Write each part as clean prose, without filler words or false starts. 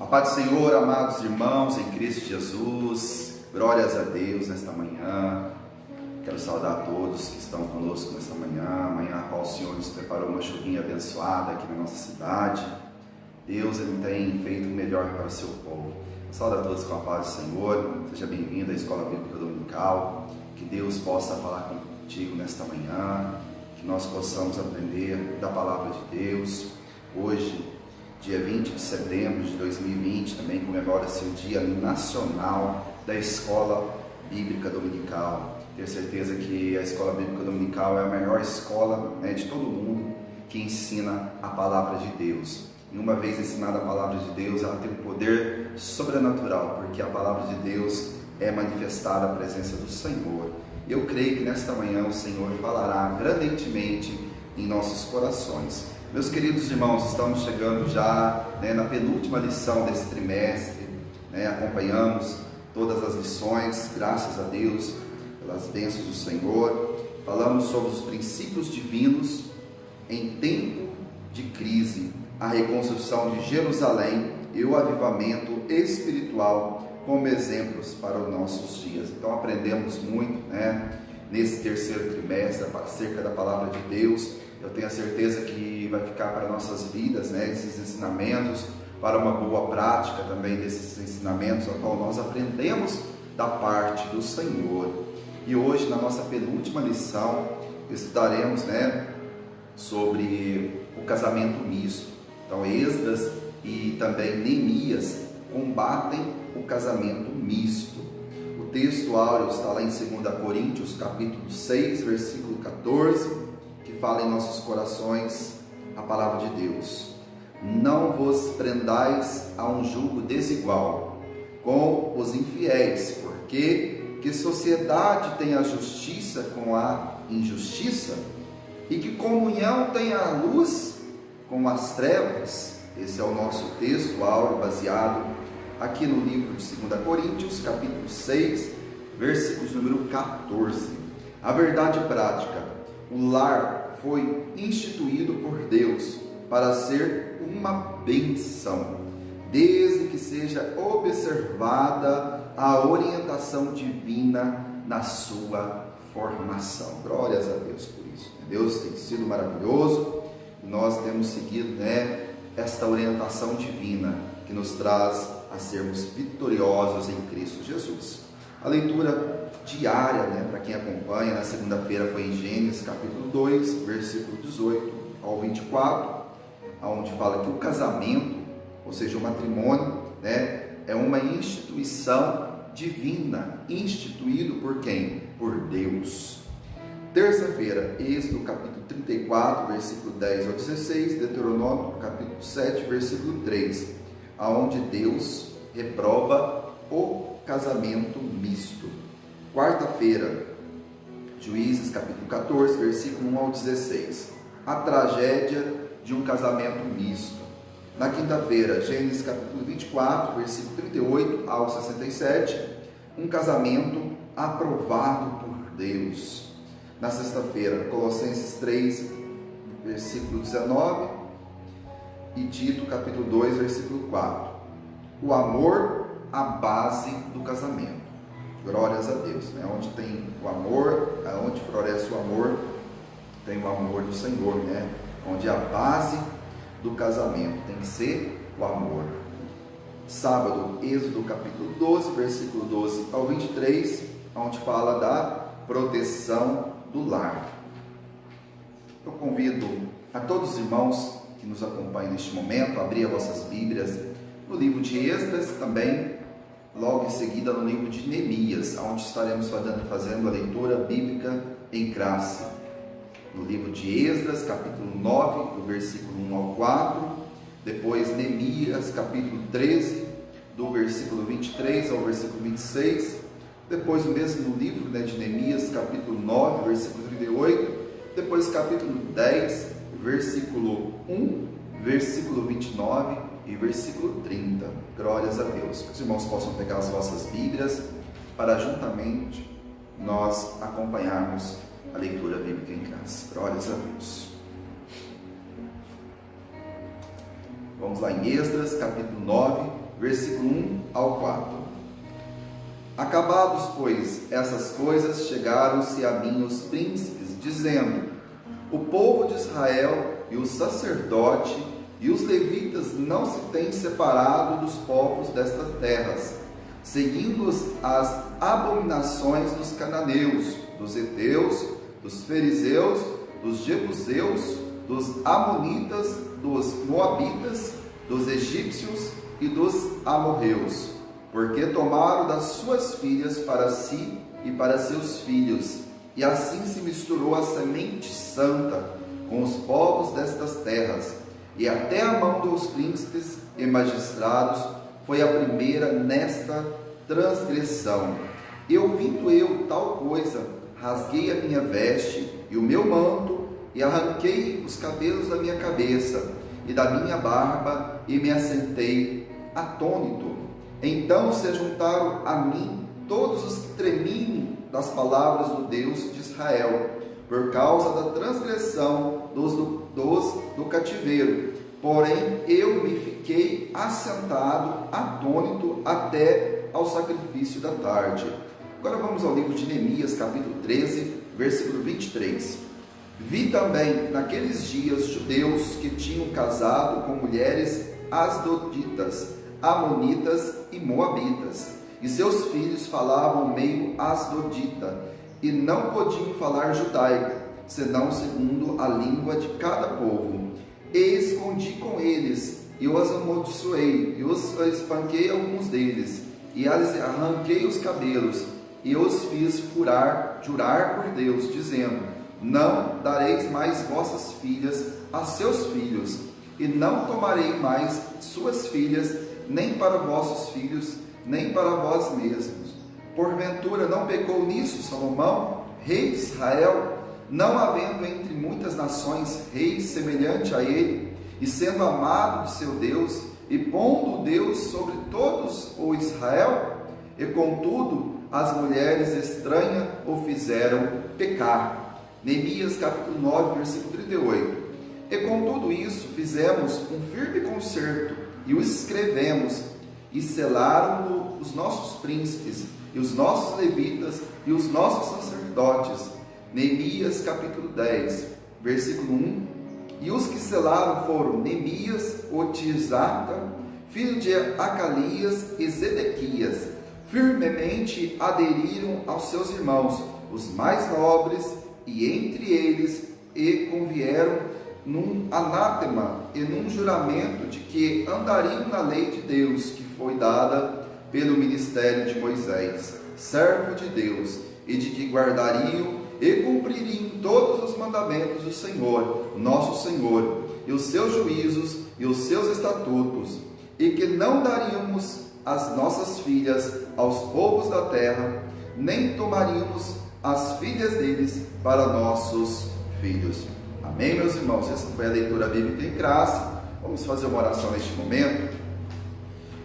Paz do Senhor, amados irmãos em Cristo Jesus, glórias a Deus nesta manhã. Quero saudar a todos que estão conosco nesta manhã, a qual o Senhor nos preparou uma chuvinha abençoada aqui na nossa cidade. Deus Ele tem feito o melhor para o seu povo. Saúdo a todos com a paz do Senhor, seja bem-vindo à Escola Bíblica Dominical, que Deus possa falar contigo nesta manhã, que nós possamos aprender da Palavra de Deus. Hoje, dia 20 de setembro de 2020, também comemora-se o Dia Nacional da Escola Bíblica Dominical. Tenho certeza que a Escola Bíblica Dominical é a maior escola de todo mundo que ensina a Palavra de Deus. E uma vez ensinada a Palavra de Deus, ela tem um poder sobrenatural, porque a Palavra de Deus é manifestada a presença do Senhor. Eu creio que nesta manhã o Senhor falará grandemente em nossos corações. Meus queridos irmãos, estamos chegando já na penúltima lição desse trimestre, acompanhamos todas as lições, graças a Deus, pelas bênçãos do Senhor. Falamos sobre os princípios divinos em tempo de crise, a reconstrução de Jerusalém e o avivamento espiritual como exemplos para os nossos dias. Então aprendemos muito nesse terceiro trimestre acerca da Palavra de Deus. Eu tenho a certeza que vai ficar para nossas vidas esses ensinamentos, para uma boa prática também desses ensinamentos, ao qual nós aprendemos da parte do Senhor. E hoje, na nossa penúltima lição, estudaremos sobre o casamento misto. Então, Esdras e também Neemias combatem o casamento misto. O texto áureo está lá em 2 Coríntios, capítulo 6, versículo 14, que fala em nossos corações a palavra de Deus. Não vos prendais a um jugo desigual com os infiéis, porque que sociedade tem a justiça com a injustiça? E que comunhão tem a luz com as trevas? Esse é o nosso texto áureo, baseado aqui no livro de 2 Coríntios, capítulo 6, versículos número 14. A verdade prática: o lar foi instituído por Deus para ser uma bênção, desde que seja observada a orientação divina na sua formação. Glórias a Deus por isso. Deus tem sido maravilhoso e nós temos seguido esta orientação divina que nos traz a sermos vitoriosos em Cristo Jesus. A leitura diária, para quem acompanha, na segunda-feira foi em Gênesis capítulo 2, versículo 18 ao 24, onde fala que o casamento, ou seja, o matrimônio, é uma instituição divina, instituído por quem? Por Deus. Terça-feira, Êxodo capítulo 34, versículo 10 ao 16, Deuteronômio capítulo 7, versículo 3, onde Deus reprova o casamento misto. Quarta-feira, Juízes capítulo 14, versículo 1 ao 16, a tragédia de um casamento misto. Na quinta-feira, Gênesis capítulo 24, versículo 38 ao 67, um casamento aprovado por Deus. Na sexta-feira, Colossenses 3, versículo 19 e Tito capítulo 2, versículo 4, o amor, a base do casamento. Glórias a Deus, onde tem o amor, onde floresce o amor, tem o amor do Senhor, onde a base do casamento tem que ser o amor. Sábado, Êxodo capítulo 12, versículo 12 ao 23, onde fala da proteção do lar. Eu convido a todos os irmãos que nos acompanham neste momento a abrir as vossas Bíblias no livro de Esdras, também logo em seguida no livro de Neemias, onde estaremos fazendo a leitura bíblica em classe. No livro de Esdras, capítulo 9, do versículo 1 ao 4, depois Neemias, capítulo 13, do versículo 23 ao versículo 26, depois o mesmo livro de Neemias, capítulo 9, versículo 38, depois capítulo 10, versículo 1, versículo 29 e versículo 30. Glórias a Deus. Que os irmãos possam pegar as vossas Bíblias para juntamente nós acompanharmos a leitura bíblica em casa. Glórias a Deus. Vamos lá em Esdras, capítulo 9, versículo 1 ao 4. Acabados, pois, essas coisas, chegaram-se a mim os príncipes, dizendo: o povo de Israel e o sacerdote e os levitas não se têm separado dos povos destas terras, seguindo as abominações dos cananeus, dos heteus, dos fariseus, dos jebuseus, dos amonitas, dos moabitas, dos egípcios e dos amorreus, porque tomaram das suas filhas para si e para seus filhos, e assim se misturou a semente santa com os povos destas terras, e até a mão dos príncipes e magistrados foi a primeira nesta transgressão. E ouvindo eu tal coisa, rasguei a minha veste e o meu manto, e arranquei os cabelos da minha cabeça e da minha barba, e me assentei atônito. Então se juntaram a mim todos os que tremiam das palavras do Deus de Israel, por causa da transgressão do cativeiro. Porém eu me fiquei assentado, atônito, até ao sacrifício da tarde. Agora vamos ao livro de Neemias, capítulo 13, versículo 23. Vi também naqueles dias judeus que tinham casado com mulheres asdoditas, amonitas e moabitas, e seus filhos falavam meio asdodita, e não podiam falar judaico, senão segundo a língua de cada povo. E escondi com eles, e os amaldiçoei, e os espanquei alguns deles, e lhes arranquei os cabelos, e os fiz jurar por Deus, dizendo: não dareis mais vossas filhas a seus filhos, e não tomarei mais suas filhas, nem para vossos filhos, nem para vós mesmos. Porventura não pecou nisso Salomão, rei de Israel, não havendo entre muitas nações rei semelhante a ele, e sendo amado de seu Deus, e pondo Deus sobre todos o Israel? E contudo as mulheres estranhas o fizeram pecar. Neemias capítulo 9, versículo 38. E com tudo isso fizemos um firme concerto, e o escrevemos, e selaram-no os nossos príncipes, e os nossos levitas, e os nossos sacerdotes. Neemias capítulo 10, versículo 1. E os que selaram foram Neemias, o Tirzata, filho de Acalias, e Zedequias. Firmemente aderiram aos seus irmãos, os mais nobres, e entre eles e convieram num anátema e num juramento de que andariam na lei de Deus, que foi dada pelo ministério de Moisés, servo de Deus, e de que guardariam e cumpririam todos os mandamentos do Senhor, nosso Senhor, e os seus juízos e os seus estatutos, e que não daríamos as nossas filhas aos povos da terra, nem tomaríamos as filhas deles para nossos filhos. Amém, meus irmãos? Essa foi a leitura bíblica em classe. Vamos fazer uma oração neste momento.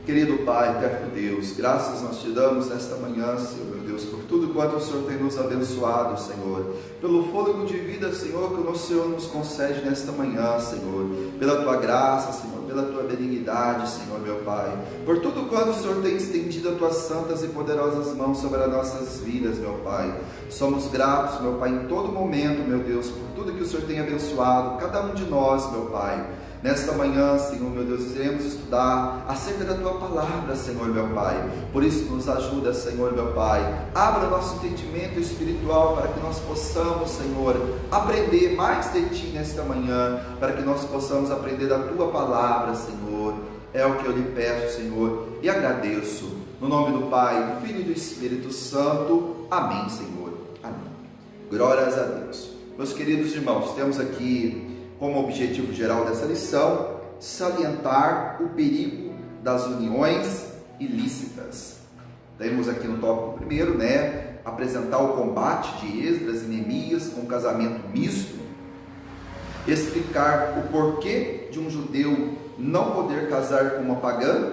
Querido Pai, eterno Deus, graças nós te damos nesta manhã, Senhor, meu Deus, por tudo quanto o Senhor tem nos abençoado, Senhor, pelo fôlego de vida, Senhor, que o Senhor nos concede nesta manhã, Senhor, pela tua graça, Senhor, pela tua benignidade, Senhor, meu Pai, por tudo quanto o Senhor tem estendido as tuas santas e poderosas mãos sobre as nossas vidas, meu Pai. Somos gratos, meu Pai, em todo momento, meu Deus, por tudo que o Senhor tem abençoado, cada um de nós, meu Pai. Nesta manhã, Senhor, meu Deus, iremos estudar acerca da Tua Palavra, Senhor, meu Pai. Por isso, nos ajuda, Senhor, meu Pai. Abra nosso entendimento espiritual para que nós possamos, Senhor, aprender mais de Ti nesta manhã, para que nós possamos aprender da Tua Palavra, Senhor. É o que eu lhe peço, Senhor, e agradeço. No nome do Pai, do Filho e do Espírito Santo. Amém, Senhor. Amém. Glórias a Deus. Meus queridos irmãos, temos aqui como objetivo geral dessa lição, salientar o perigo das uniões ilícitas. Temos aqui no tópico primeiro, apresentar o combate de Esdras e Neemias com casamento misto, explicar o porquê de um judeu não poder casar com uma pagã.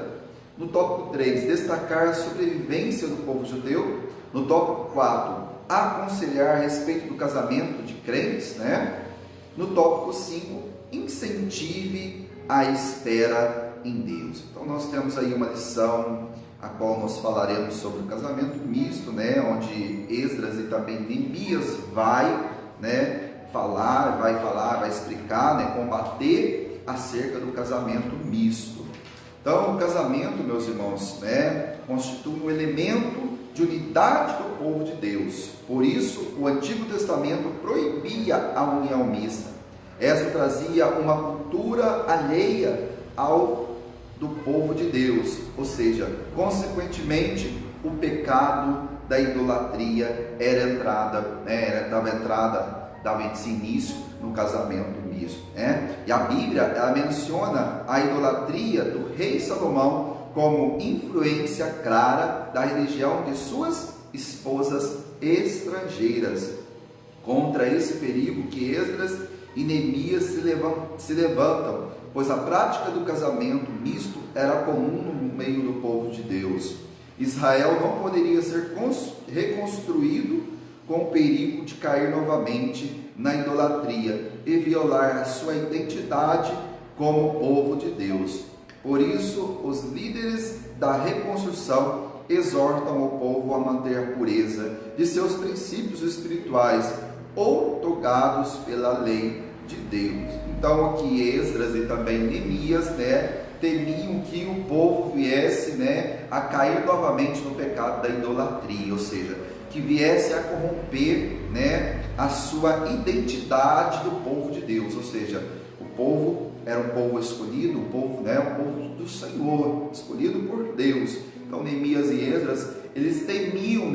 No tópico 3, destacar a sobrevivência do povo judeu. No tópico 4, aconselhar a respeito do casamento de crentes, No tópico 5, incentive a espera em Deus. Então nós temos aí uma lição a qual nós falaremos sobre o casamento misto, né, onde Esdras e também Neemias vai vai explicar, né, combater acerca do casamento misto. Então, o casamento, meus irmãos, né, constitui um elemento de unidade do povo de Deus. Por isso, o Antigo Testamento proibia a união mista. Essa trazia uma cultura alheia ao do povo de Deus, ou seja, consequentemente, o pecado da idolatria dava esse início no casamento misto, né? E a Bíblia, ela menciona a idolatria do rei Salomão como influência clara da religião de suas esposas estrangeiras. Contra esse perigo que Esdras e Neemias se levantam, pois a prática do casamento misto era comum no meio do povo de Deus. Israel não poderia ser reconstruído com o perigo de cair novamente na idolatria e violar a sua identidade como povo de Deus. Por isso, os líderes da reconstrução exortam o povo a manter a pureza de seus princípios espirituais, outorgados pela lei de Deus. Então, aqui Esdras e também Neemias, temiam que o povo viesse, a cair novamente no pecado da idolatria, ou seja, que viesse a corromper, a sua identidade do povo de Deus, ou seja, o povo era um povo escolhido, um povo do Senhor, escolhido por Deus. Então, Neemias e Esdras, eles temiam,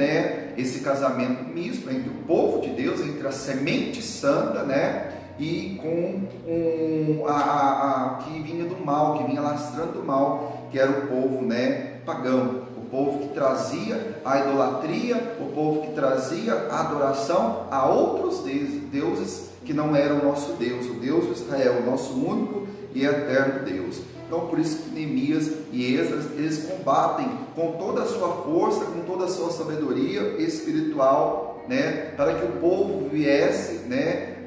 esse casamento misto entre o povo de Deus, entre a semente santa, e com que vinha do mal, que vinha lastrando do mal, que era o povo, pagão, o povo que trazia a idolatria, o povo que trazia a adoração a outros deuses que não eram o nosso Deus, o Deus de Israel, o nosso único e eterno Deus. Então, por isso que Neemias e Esdras, eles combatem com toda a sua força, com toda a sua sabedoria espiritual, para que o povo viesse,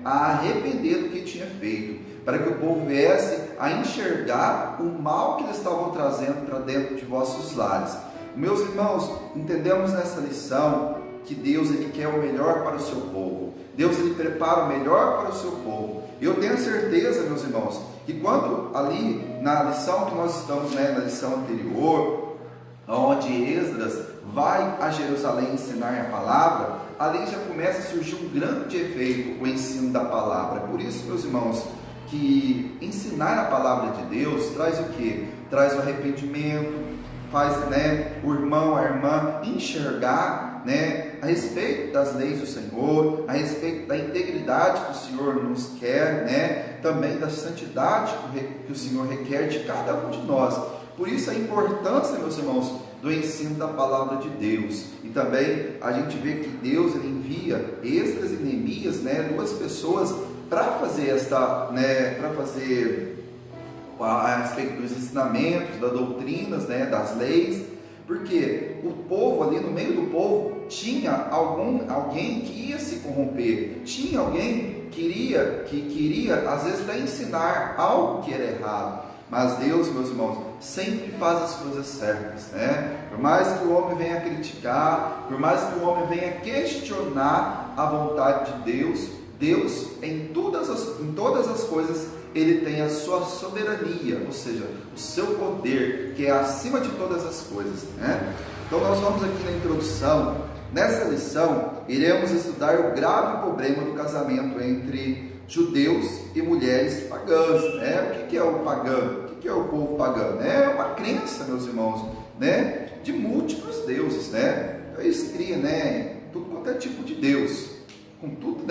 a arrepender do que tinha feito, para que o povo viesse a enxergar o mal que eles estavam trazendo para dentro de vossos lares. Meus irmãos, entendemos nessa lição que Deus, ele quer o melhor para o seu povo. Deus, ele prepara o melhor para o seu povo. Eu tenho certeza, meus irmãos, que quando ali na lição que nós estamos, na lição anterior, onde Esdras vai a Jerusalém ensinar a palavra, ali já começa a surgir um grande efeito, o ensino da palavra. Por isso, meus irmãos, que ensinar a palavra de Deus traz o quê? Traz o arrependimento, faz, o irmão, a irmã enxergar, a respeito das leis do Senhor, a respeito da integridade que o Senhor nos quer, também da santidade que o Senhor requer de cada um de nós. Por isso a importância, meus irmãos, do ensino da palavra de Deus. E também a gente vê que Deus, ele envia Esdras e Neemias, duas pessoas para fazer a respeito dos ensinamentos, das doutrinas, das leis, porque o povo ali, no meio do povo, tinha alguém que ia se corromper, tinha alguém que queria às vezes até ensinar algo que era errado. Mas Deus, meus irmãos, sempre faz as coisas certas, Por mais que o homem venha criticar, por mais que o homem venha questionar a vontade de Deus, Deus, em todas as coisas, ele tem a sua soberania, ou seja, o seu poder, que é acima de todas as coisas, Então nós vamos aqui na introdução. Nessa lição, iremos estudar o grave problema do casamento entre judeus e mulheres pagãs, O que é o pagão? O que é o povo pagão? É uma crença, meus irmãos, de múltiplos deuses, Eles criam, tudo quanto é tipo de Deus, com tudo,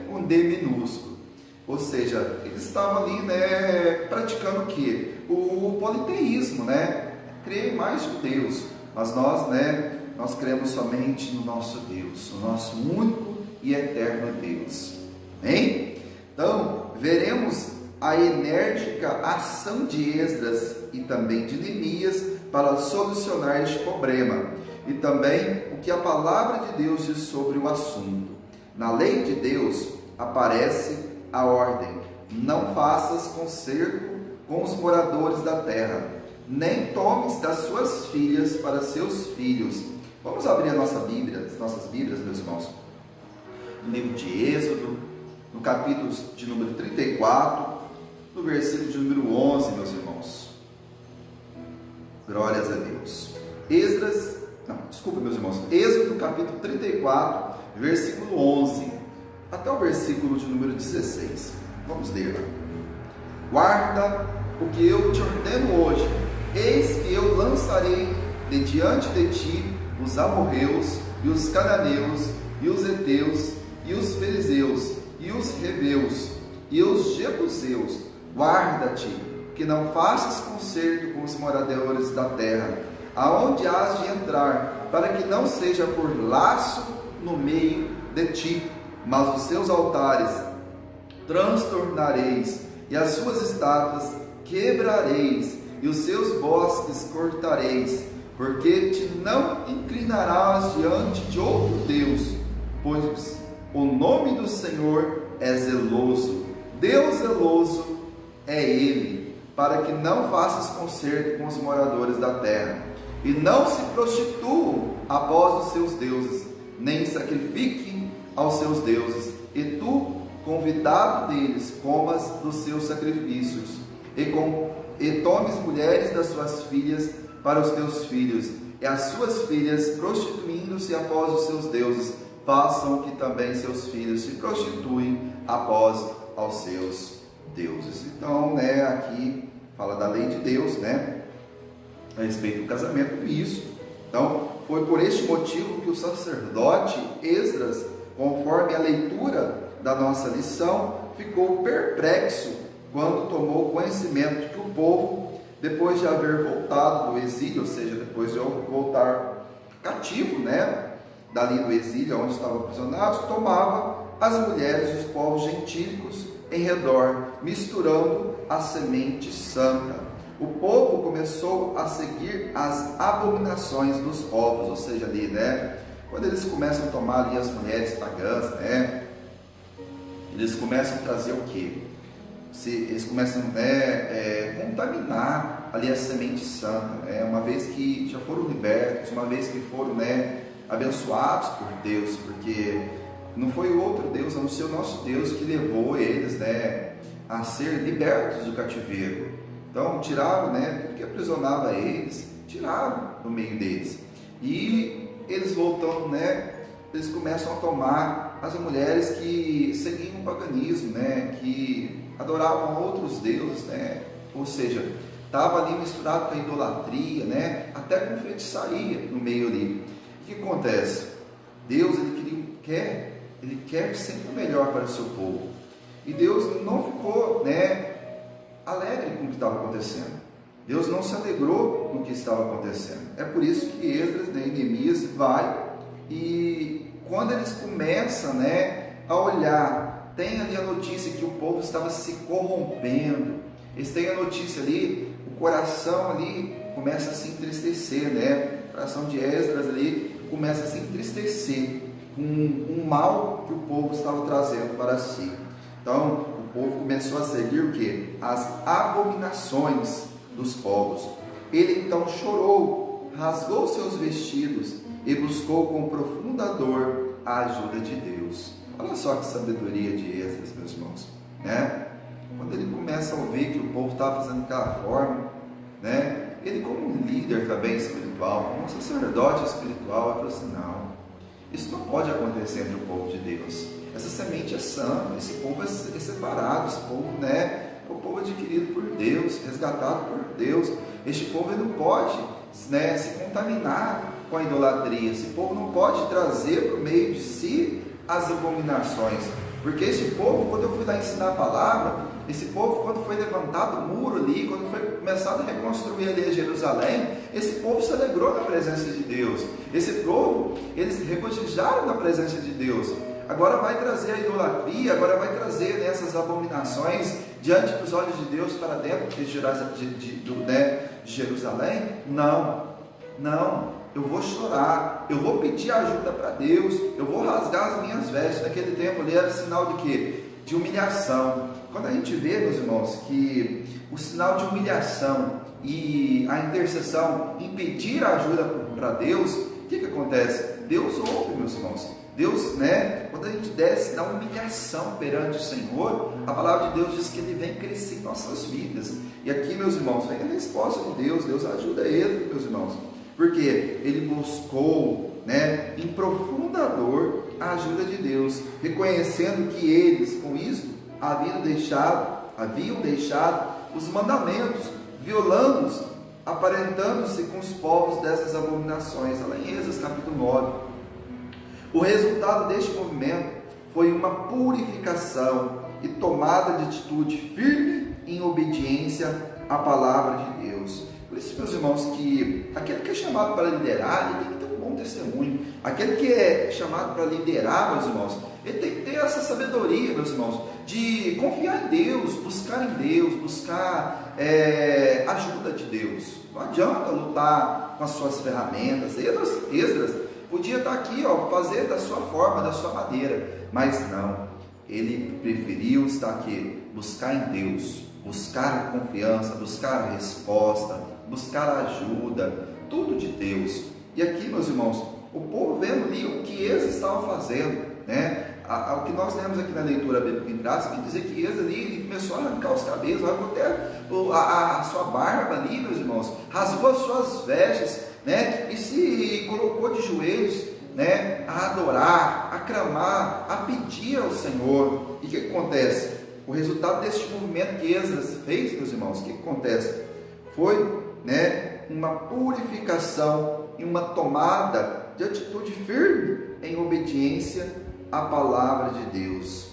com D minúsculo. Ou seja, eles estavam ali, praticando o quê? O politeísmo, Crer em mais de Deus. Mas nós cremos somente no nosso Deus, o nosso único e eterno Deus. Amém? Então, veremos a enérgica ação de Esdras e também de Neemias para solucionar este problema. E também o que a palavra de Deus diz sobre o assunto. Na lei de Deus aparece a ordem: não faças concerto com os moradores da terra, nem tomes das suas filhas para seus filhos. Vamos abrir as nossas Bíblias, meus irmãos, no livro de Êxodo, no capítulo de número 34, no versículo de número 11, meus irmãos. Glórias a Deus. Meus irmãos. Êxodo, capítulo 34, versículo 11, até o versículo de número 16. Vamos ler. Guarda o que eu te ordeno hoje. Eis que eu lançarei de diante de ti os amorreus, e os cananeus, e os heteus, e os fariseus, e os reveus, e os jebuseus. Guarda-te, que não faças concerto com os moradores da terra, aonde has de entrar, para que não seja por laço no meio de ti, mas os seus altares transtornareis, e as suas estátuas quebrareis, e os seus bosques cortareis, porque te não inclinarás diante de outro Deus, pois o nome do Senhor é zeloso. Deus zeloso é Ele, para que não faças concerto com os moradores da terra, e não se prostituam após os seus deuses, nem sacrifiquem aos seus deuses, e tu, convidado deles, comas dos seus sacrifícios, e tomes mulheres das suas filhas para os teus filhos, e as suas filhas, prostituindo-se após os seus deuses, façam que também seus filhos se prostituem após aos seus deuses. Então, aqui fala da lei de Deus, a respeito do casamento misto. Então, foi por este motivo que o sacerdote Esdras, conforme a leitura da nossa lição, ficou perplexo quando tomou conhecimento de que o povo, depois de haver voltado do exílio, ou seja, depois de voltar cativo, dali do exílio, onde estavam aprisionados, tomava as mulheres dos povos gentílicos em redor, misturando a semente santa. O povo começou a seguir as abominações dos povos, ou seja, ali, quando eles começam a tomar ali as mulheres pagãs, eles começam a trazer o quê? Eles começam a contaminar ali a semente santa, uma vez que já foram libertos, uma vez que foram abençoados por Deus, porque não foi outro Deus, a não ser o nosso Deus que levou eles a ser libertos do cativeiro. Então tiraram tudo que aprisionava eles, tiraram do meio deles, e eles voltando, eles começam a tomar as mulheres que seguiam o paganismo, que adoravam outros deuses, ou seja, estava ali misturado com a idolatria, até com feitiçaria no meio ali. O que acontece? Deus ele quer sempre o melhor para o seu povo, e Deus não ficou alegre com o que estava acontecendo. Deus não se alegrou com o que estava acontecendo. É por isso que Esdras, e Neemias vai, e quando eles começam a olhar, tem ali a notícia que o povo estava se corrompendo, eles têm a notícia ali, o coração ali começa a se entristecer, o coração de Esdras ali começa a se entristecer com um mal que o povo estava trazendo para si. Então o povo começou a seguir o que? As abominações dos povos. Ele então chorou, rasgou seus vestidos e buscou com profunda dor a ajuda de Deus. Olha só que sabedoria de Esdras, meus irmãos, quando ele começa a ouvir que o povo estava fazendo daquela forma, ele como um líder também espiritual, como um sacerdote espiritual, ele falou assim: não, isso não pode acontecer entre o povo de Deus. Essa semente é santa, esse povo é separado, esse povo é o povo adquirido por Deus, resgatado por Deus. Este povo ele não pode se contaminar com a idolatria, esse povo não pode trazer para o meio de si as abominações, porque esse povo, quando eu fui lá ensinar a palavra, esse povo, quando foi levantado o muro ali, quando foi começado a reconstruir ali Jerusalém, esse povo se alegrou na presença de Deus, esse povo, eles regozijaram na presença de Deus. Agora vai trazer a idolatria, agora vai trazer essas abominações diante dos olhos de Deus para dentro de Jerusalém? Não, eu vou chorar, eu vou pedir ajuda para Deus, eu vou rasgar as minhas vestes. Naquele tempo ali era sinal de quê? De humilhação. quando a gente vê, meus irmãos, que o sinal de humilhação e a intercessão impedir a ajuda para Deus, o que acontece? Deus ouve, meus irmãos. Deus, quando a gente desce na humilhação perante o Senhor, a palavra de Deus diz que Ele vem crescer em nossas vidas. E aqui, meus irmãos, vem a resposta de Deus. Deus ajuda ele, meus irmãos, porque ele buscou, em profunda dor, a ajuda de Deus, reconhecendo que eles, com isso, haviam deixado os mandamentos, violando-os, aparentando-se com os povos dessas abominações. Lá em Êxodo capítulo 9. O resultado deste movimento foi uma purificação e tomada de atitude firme em obediência à palavra de Deus. Por isso, meus irmãos, que aquele que é chamado para liderar, ele tem que ter um bom testemunho. Aquele que é chamado para liderar, meus irmãos, ele tem que ter essa sabedoria, meus irmãos, de confiar em Deus, buscar ajuda de Deus. Não adianta lutar com as suas ferramentas. Esdras podia estar aqui, fazer da sua forma, da sua maneira, mas não. Ele preferiu estar aqui, buscar em Deus, buscar a confiança, buscar a resposta, buscar a ajuda, tudo de Deus. E aqui, meus irmãos, o povo vendo ali o que eles estavam fazendo, o que nós lemos aqui na leitura bíblica em traço, que dizer que ele começou a arrancar os cabelos, arrancou até a sua barba ali, meus irmãos, rasgou as suas vestes, e se colocou de joelhos, a adorar, a clamar, a pedir ao Senhor. E o que acontece? O resultado deste movimento que Esdras fez, meus irmãos, o que acontece? Foi, uma purificação e uma tomada de atitude firme em obediência à palavra de Deus,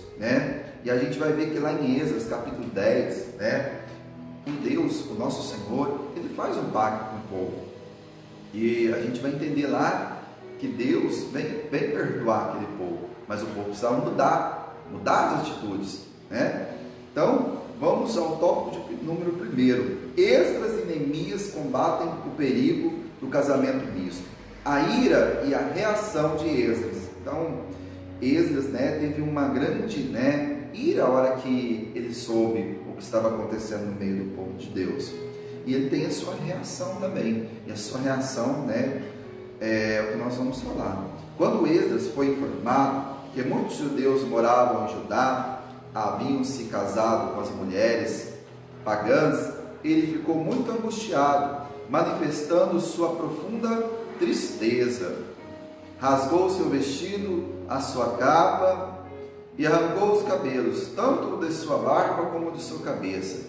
E a gente vai ver que lá em Esdras capítulo 10, Deus, o nosso Senhor, ele faz um pacto com o povo. E a gente vai entender lá que Deus vem perdoar aquele povo, mas o povo precisava mudar as atitudes, Então, vamos ao tópico de número 1. Esdras e Neemias combatem o perigo do casamento misto. A ira e a reação de Esdras. Então, Esdras, teve uma grande, ira a hora que ele soube o que estava acontecendo no meio do povo de Deus. E ele tem a sua reação também. E a sua reação, é o que nós vamos falar. Quando Esdras foi informado que muitos judeus moravam em Judá, haviam se casado com as mulheres pagãs, ele ficou muito angustiado, manifestando sua profunda tristeza. Rasgou seu vestido, a sua capa e arrancou os cabelos, tanto de sua barba como de sua cabeça.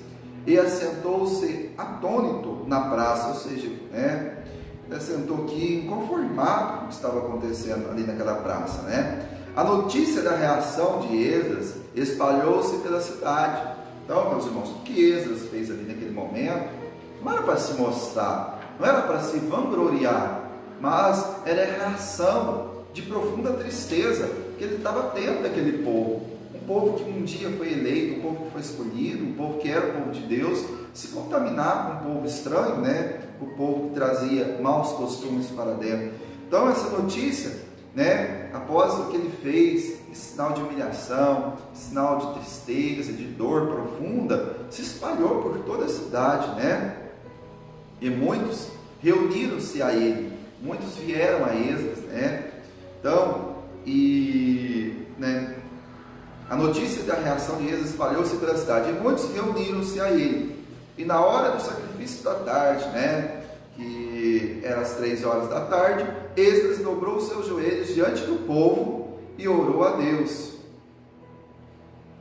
E assentou-se atônito na praça, ou seja, ele assentou aqui inconformado com o que estava acontecendo ali naquela praça, A notícia da reação de Esdras espalhou-se pela cidade. Então, meus irmãos, o que Esdras fez ali naquele momento não era para se mostrar, não era para se vangloriar, mas era a reação de profunda tristeza que ele estava tendo daquele povo. Um povo que um dia foi eleito, um povo que foi escolhido, um povo que era o povo de Deus, se contaminar com um povo estranho, o povo que trazia maus costumes para dentro. Então essa notícia, após o que ele fez, sinal de humilhação, sinal de tristeza, de dor profunda, se espalhou por toda a cidade, E muitos reuniram-se a ele, muitos vieram a Esdras, Então, a notícia da reação de Esdras espalhou-se pela cidade, e muitos reuniram-se a ele. E na hora do sacrifício da tarde, que era às 3 horas da tarde, Esdras dobrou os seus joelhos diante do povo e orou a Deus.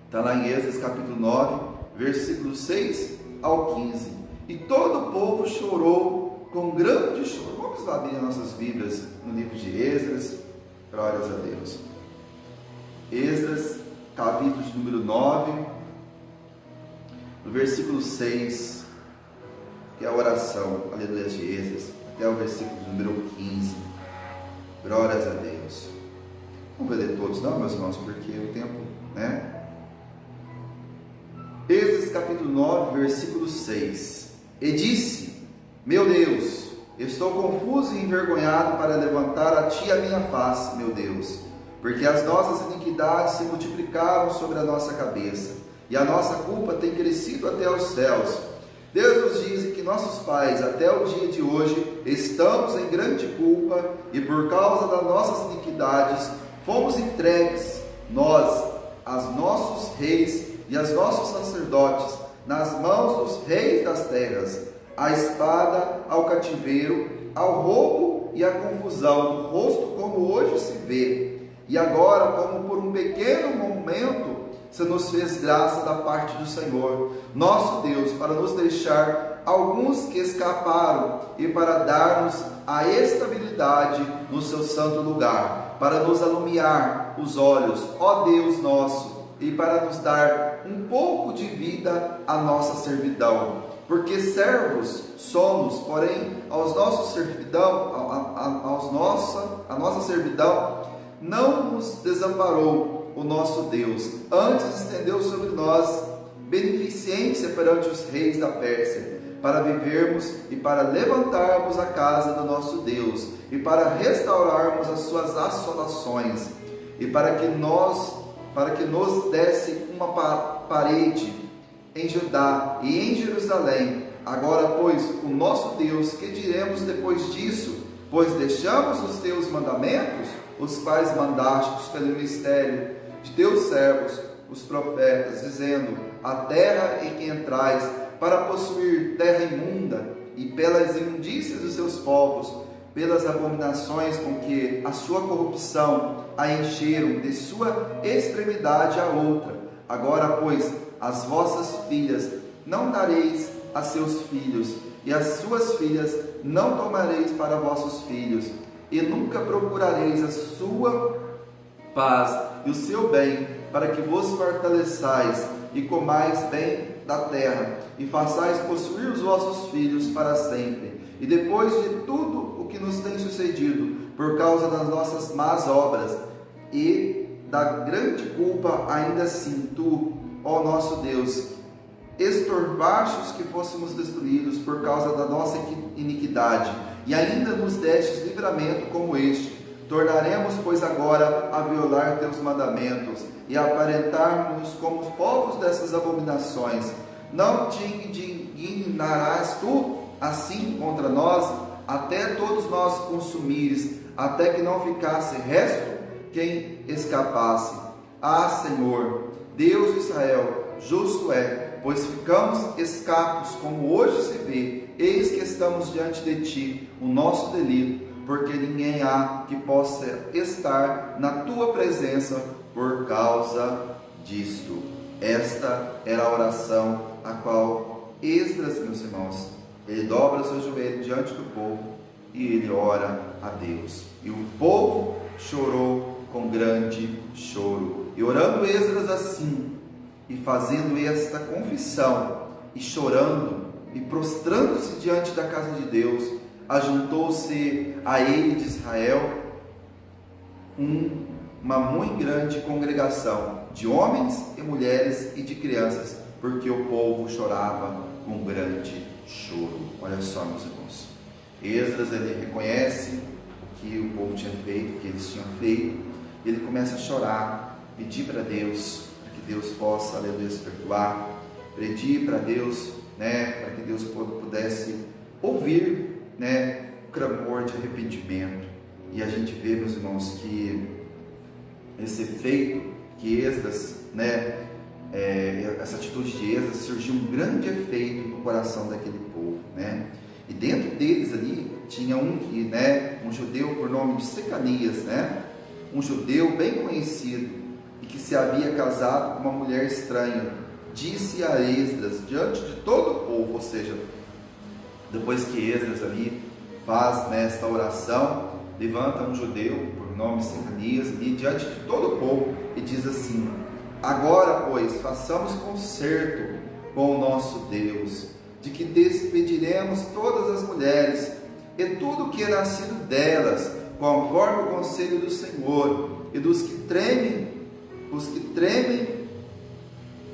Está lá em Esdras capítulo 9, versículos 6 ao 15. E todo o povo chorou com grande choro. Vamos lá abrir nossas Bíblias no livro de Esdras. Glórias a Deus. Esdras, capítulo de número 9, no versículo 6, que é a oração, aleluia, de Esdras, até o versículo de número 15. Glórias a Deus. Não vou ler todos não, meus irmãos, porque o tempo, Esdras, capítulo 9, versículo 6. E disse: meu Deus, estou confuso e envergonhado para levantar a ti a minha face, meu Deus, porque as nossas iniquidades se multiplicaram sobre a nossa cabeça, e a nossa culpa tem crescido até os céus. Deus nos diz que nossos pais, até o dia de hoje, estamos em grande culpa e por causa das nossas iniquidades, fomos entregues, nós, aos nossos reis e aos nossos sacerdotes, nas mãos dos reis das terras, à espada, ao cativeiro, ao roubo e à confusão do rosto, como hoje se vê. E agora, como por um pequeno momento, se nos fez graça da parte do Senhor, nosso Deus, para nos deixar alguns que escaparam e para dar-nos a estabilidade no seu santo lugar, para nos alumiar os olhos, ó Deus nosso, e para nos dar um pouco de vida à nossa servidão. Porque servos somos, porém, a nossa servidão não nos desamparou o nosso Deus, antes estendeu sobre nós beneficência perante os reis da Pérsia, para vivermos e para levantarmos a casa do nosso Deus, e para restaurarmos as suas assolações, e para que nos desse uma parede em Judá e em Jerusalém. Agora, pois, o nosso Deus, que diremos depois disso? Pois deixamos os teus mandamentos, os quais mandastes pelo mistério de teus servos, os profetas, dizendo: a terra em que entrais, para possuir terra imunda, e pelas imundícias dos seus povos, pelas abominações com que a sua corrupção a encheram, de sua extremidade a outra. Agora, pois, as vossas filhas não dareis a seus filhos, e as suas filhas não tomareis para vossos filhos, e nunca procurareis a sua paz e o seu bem, para que vos fortaleçais e comais bem da terra, e façais possuir os vossos filhos para sempre. E depois de tudo o que nos tem sucedido, por causa das nossas más obras e da grande culpa, ainda assim tu, ó nosso Deus, estorvastes que fôssemos destruídos por causa da nossa iniquidade, e ainda nos destes livramento como este. Tornaremos, pois, agora a violar teus mandamentos e a aparentar-nos como os povos dessas abominações. Não te indignarás tu assim contra nós, até todos nós consumires, até que não ficasse resto quem escapasse. Ah, Senhor, Deus de Israel, justo é, pois ficamos escapos, como hoje se vê. Eis que estamos diante de ti, o nosso delito, porque ninguém há que possa estar na tua presença por causa disto. Esta era a oração a qual Esdras, meus irmãos, ele dobra seu joelho diante do povo e ele ora a Deus. E o povo chorou com grande choro. E orando Esdras assim, e fazendo esta confissão, e chorando, e prostrando-se diante da casa de Deus, ajuntou-se a ele de Israel uma muito grande congregação de homens e mulheres e de crianças, porque o povo chorava com grande choro. Olha só, meus irmãos, Esdras, ele reconhece o que o povo tinha feito, o que eles tinham feito, e ele começa a chorar, pedir para Deus, para que Deus possa, aleluia, se perdoar, pedir para Deus, para que Deus pudesse ouvir, o clamor de arrependimento. E a gente vê, meus irmãos, que esse efeito que Esdras, essa atitude de Esdras, surgiu um grande efeito no coração daquele povo, E dentro deles ali tinha um judeu por nome de Secanias, um judeu bem conhecido e que se havia casado com uma mulher estranha. Disse a Esdras diante de todo o povo, ou seja, depois que Esdras ali faz esta oração, levanta um judeu por nome Secanias e diante de todo o povo e diz assim: agora, pois, façamos concerto com o nosso Deus, de que despediremos todas as mulheres e tudo que é nascido delas, conforme o conselho do Senhor, e dos que tremem, os que tremem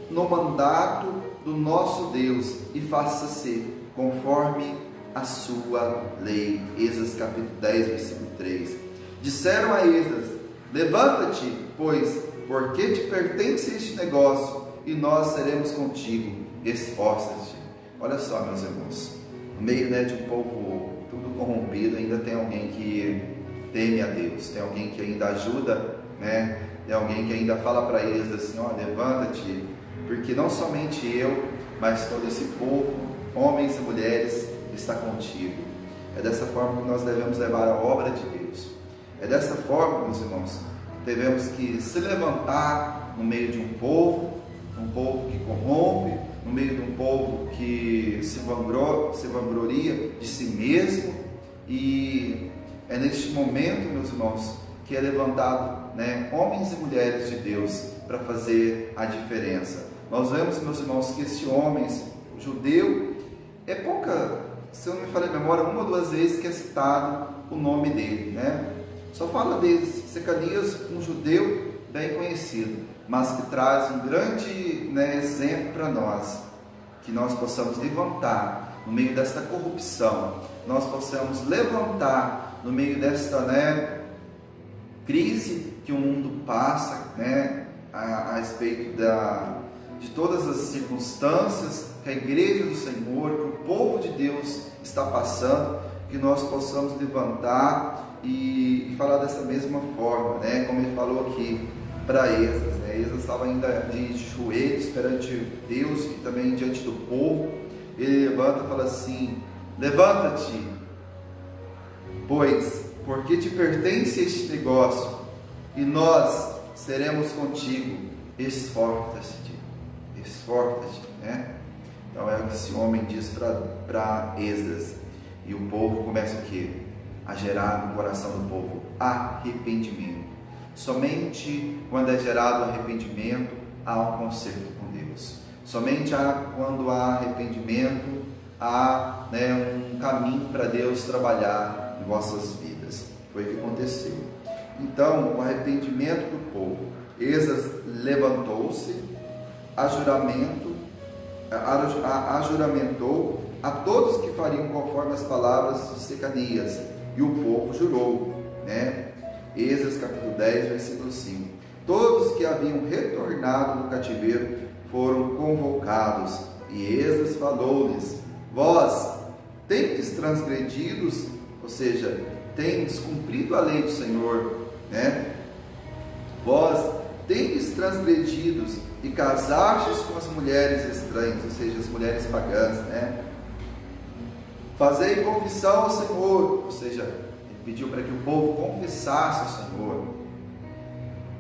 no mandato do nosso Deus, e faça-se conforme a sua lei. Esdras capítulo 10, versículo 3. Disseram a Esdras: levanta-te, pois, porque te pertence este negócio, e nós seremos contigo, esforça-te. Olha só, meus irmãos, no meio, de um povo tudo corrompido, ainda tem alguém que teme a Deus, tem alguém que ainda ajuda, tem alguém que ainda fala para eles assim: levanta-te, porque não somente eu, mas todo esse povo, homens e mulheres, está contigo. É dessa forma que nós devemos levar a obra de Deus. É dessa forma, meus irmãos, que devemos que se levantar no meio de um povo que corrompe, no meio de um povo que se vangloria de si mesmo. E é neste momento, meus irmãos, que é levantado, homens e mulheres de Deus para fazer a diferença. Nós vemos, meus irmãos, que este homem judeu é pouca, se eu não me falei a memória, uma ou duas vezes que é citado o nome dele, Só fala deles. Secanias, um judeu bem conhecido, mas que traz um grande exemplo para nós, que nós possamos levantar no meio desta corrupção, nós possamos levantar no meio desta crise que o mundo passa, a respeito de todas as circunstâncias que a igreja do Senhor, que o povo de Deus está passando, que nós possamos levantar e falar dessa mesma forma, como ele falou aqui para Esdras. Esdras estava ainda de joelhos perante Deus e também diante do povo. Ele levanta e fala assim: levanta-te, pois, porque te pertence este negócio, e nós seremos contigo, esforça-te, Então é o que esse homem diz para Esdras, e o povo começa o quê? A gerar no coração do povo arrependimento. Somente quando é gerado arrependimento, há um conserto com Deus. Somente quando há arrependimento, há um caminho para Deus trabalhar em vossas vidas. Foi o que aconteceu. Então, o arrependimento do povo. Esdras levantou-se, ajuramentou a todos que fariam conforme as palavras de Secanias, e o povo jurou, Esdras capítulo 10, versículo 5. Todos que haviam retornado do cativeiro foram convocados, e Esdras falou-lhes: vós tendes transgredidos, ou seja, tendes cumprido a lei do Senhor, Vós tendes transgredidos e casastes com as mulheres estranhas, ou seja, as mulheres pagãs, Fazei confissão ao Senhor, ou seja, ele pediu para que o povo confessasse ao Senhor.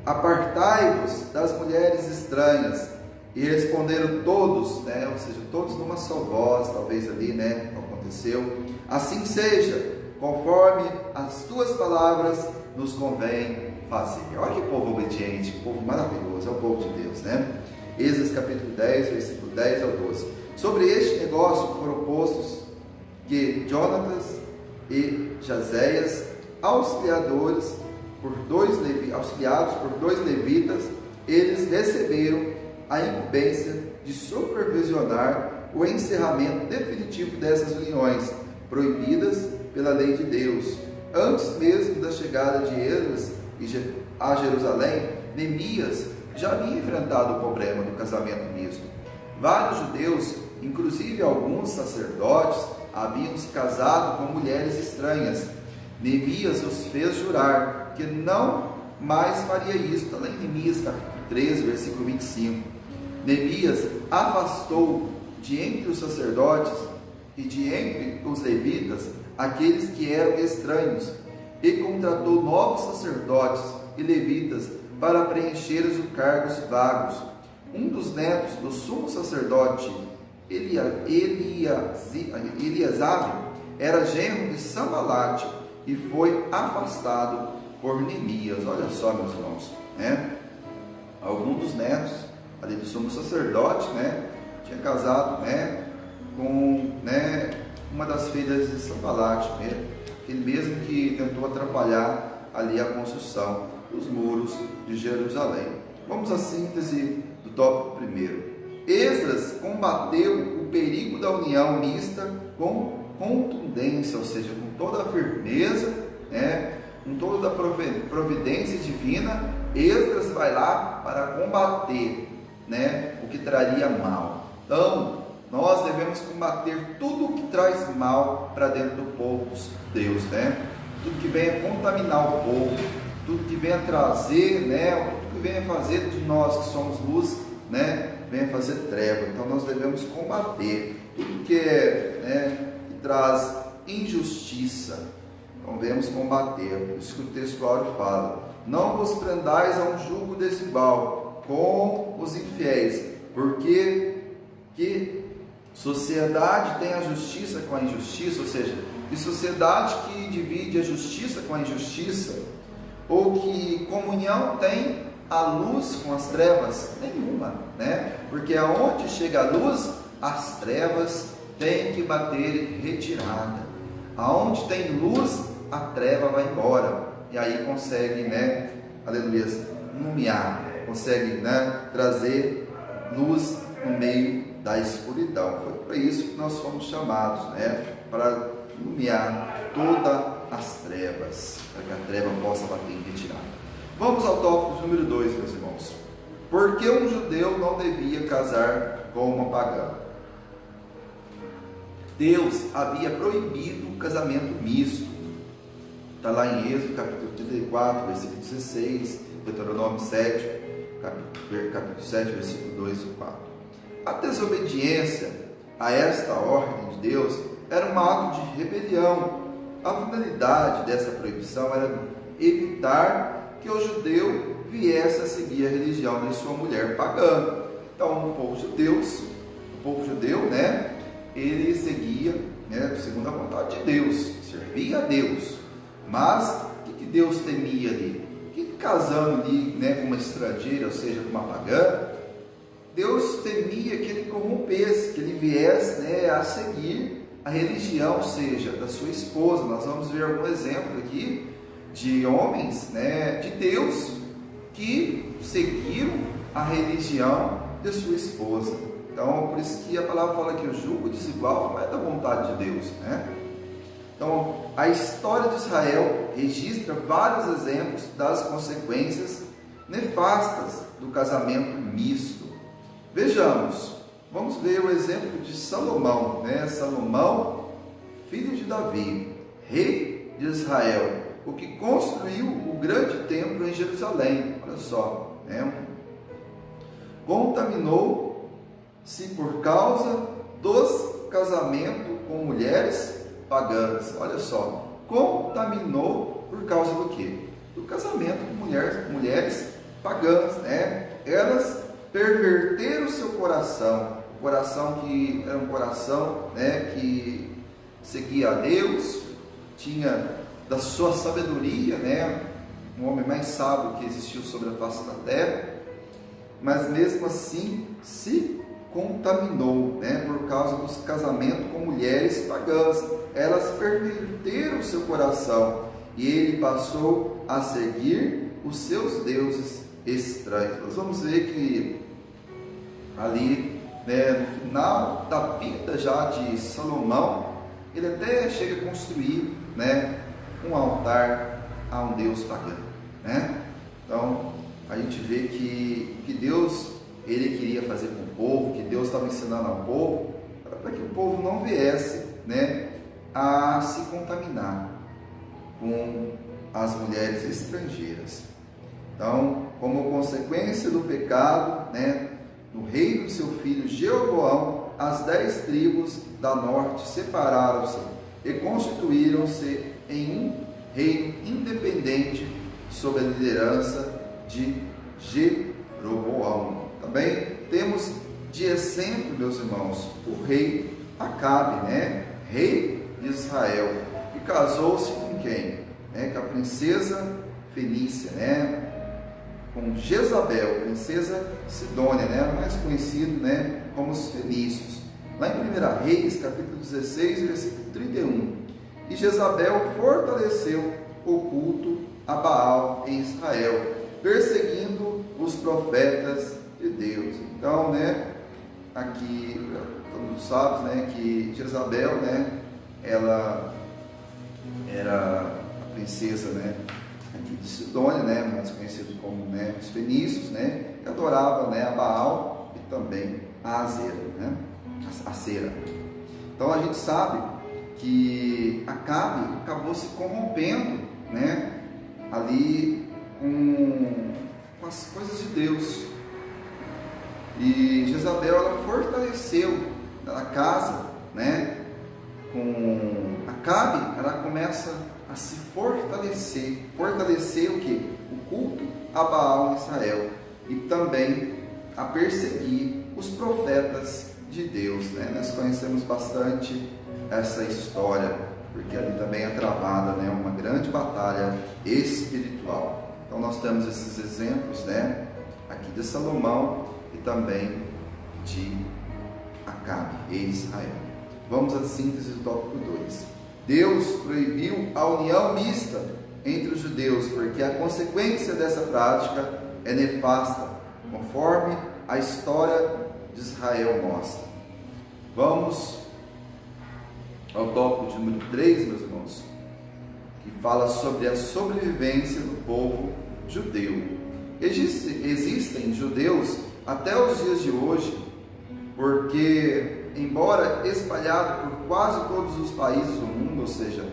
Apartai-vos das mulheres estranhas. E responderam todos, ou seja, todos numa só voz, talvez ali, aconteceu: assim seja, conforme as tuas palavras nos convém fazer. Olha que povo obediente, que povo maravilhoso, é o povo de Deus, Esdras capítulo 10, versículo 10 ao 12. Sobre este negócio foram postos que Jonatas e Jazéias, auxiliados por dois levitas, eles receberam a incumbência de supervisionar o encerramento definitivo dessas uniões, proibidas pela lei de Deus. Antes mesmo da chegada de Esdras a Jerusalém, Neemias já havia enfrentado o problema do casamento misto. Vários judeus, inclusive alguns sacerdotes, haviam se casado com mulheres estranhas. Neemias os fez jurar que não mais faria isso. Está lá em Neemias capítulo 13, versículo 25. Neemias afastou de entre os sacerdotes e de entre os levitas aqueles que eram estranhos, e contratou novos sacerdotes e levitas para preencher os cargos vagos. Um dos netos do sumo sacerdote Eliasabe era genro de Sambalate e foi afastado por Neemias. Olha só, meus irmãos, algum dos netos ali do sumo sacerdote, tinha casado, com, uma das filhas de Sambalate, aquele mesmo que tentou atrapalhar ali a construção dos muros de Jerusalém. Vamos à síntese do tópico primeiro. Esdras combateu o perigo da união mista com contundência, ou seja, com toda a firmeza, com toda a providência divina. Esdras vai lá para combater né, o que traria mal. Então, nós devemos combater tudo o que traz mal para dentro do povo de Deus, né? Tudo que venha contaminar o povo, tudo que venha trazer, né, tudo que venha fazer de nós que somos luz, né, venha fazer treva. Então nós devemos combater tudo que que traz injustiça. Então devemos combater. Por isso que o texto áureo fala: não vos prendais a um jugo desigual com os infiéis, porque que sociedade tem a justiça com a injustiça, ou seja, que sociedade que divide a justiça com a injustiça, ou que comunhão tem a luz com as trevas? Nenhuma, né? Porque aonde chega a luz, as trevas têm que bater retirada. Aonde tem luz, a treva vai embora, e aí consegue, né, aleluia, iluminar, consegue, né, trazer luz no meio da escuridão. Foi para isso que nós fomos chamados, né, para iluminar todas as trevas, para que a treva possa bater em retirada. Vamos ao tópico número 2, meus irmãos. Por que um judeu não devia casar com uma pagã? Deus havia proibido o casamento misto. Está lá em Êxodo, capítulo 34, versículo 16, Deuteronômio 7, capítulo 7, versículo 2 e 4. A desobediência a esta ordem de Deus era um ato de rebelião. A finalidade dessa proibição era evitar que o judeu viesse a seguir a religião de sua mulher pagã. Então, o povo judeu, né, ele seguia, né, segundo a vontade de Deus, servia a Deus. Mas o que Deus temia ali? Que casando ali, né, com uma estrangeira, ou seja, com uma pagã, Deus temia que ele corrompesse, que ele viesse, né, a seguir a religião, ou seja, da sua esposa. Nós vamos ver algum exemplo aqui de homens, né, de Deus que seguiram a religião de sua esposa. Então, por isso que a palavra fala que o jugo desigual não é da vontade de Deus, né? Então, a história de Israel registra vários exemplos das consequências nefastas do casamento misto. Vejamos, vamos ver o exemplo de Salomão, né? Salomão, filho de Davi, rei de Israel, o que construiu o grande templo em Jerusalém. Olha só, né? Contaminou-se por causa dos casamentos com mulheres pagãs. Olha só, contaminou por causa do quê? Do casamento com mulheres pagãs, né? Elas perverteram o seu coração, o coração que era um coração, né, que seguia a Deus, tinha da sua sabedoria, né, um homem mais sábio que existiu sobre a face da terra, mas mesmo assim se contaminou, né, por causa dos casamentos com mulheres pagãs. Elas perverteram o seu coração e ele passou a seguir os seus deuses estranhos. Nós vamos ver que ali, né, no final da vida já de Salomão, ele até chega a construir, né, um altar a um deus pagão, né? Então a gente vê que Deus, ele queria fazer com o povo, que Deus estava ensinando ao povo, para que o povo não viesse, né, a se contaminar com as mulheres estrangeiras. Então, como consequência do pecado, né, do reino do seu filho Jeroboão, as 10 tribos da norte separaram-se e constituíram-se em um reino independente sob a liderança de Jeroboão. Também temos de exemplo, meus irmãos, o rei Acabe, né, rei de Israel, que casou-se com quem? Com a princesa Fenícia, né, com Jezabel, princesa Sidônia, né, mais conhecido, né, como os fenícios. Lá em 1 Reis, capítulo 16, versículo 31. E Jezabel fortaleceu o culto a Baal em Israel, perseguindo os profetas de Deus. Então, né, aqui todo mundo sabe, né, que Jezabel, né, ela era a princesa, né, aqui de Sidônia, né, mais conhecido como, né, os fenícios, né, que adorava, né, a Baal, sal e também a azera, né? A cera. Então a gente sabe que Acabe acabou se corrompendo, né? Ali com as coisas de Deus. E Jezabel, ela fortaleceu a casa, né? Com Acabe, ela começa a se fortalecer. Fortalecer o quê? O culto a Baal em Israel. E também a perseguir os profetas de Deus, né? Nós conhecemos bastante essa história, porque ali também é travada, né, uma grande batalha espiritual. Então nós temos esses exemplos, né, aqui de Salomão e também de Acabe, rei de Israel. Vamos à síntese do tópico 2. Deus proibiu a união mista entre os judeus, porque a consequência dessa prática é nefasta, conforme a história de Israel mostra. Vamos ao tópico de número 3, meus irmãos, que fala sobre a sobrevivência do povo judeu. Existem judeus até os dias de hoje, porque, embora espalhado por quase todos os países do mundo, ou seja,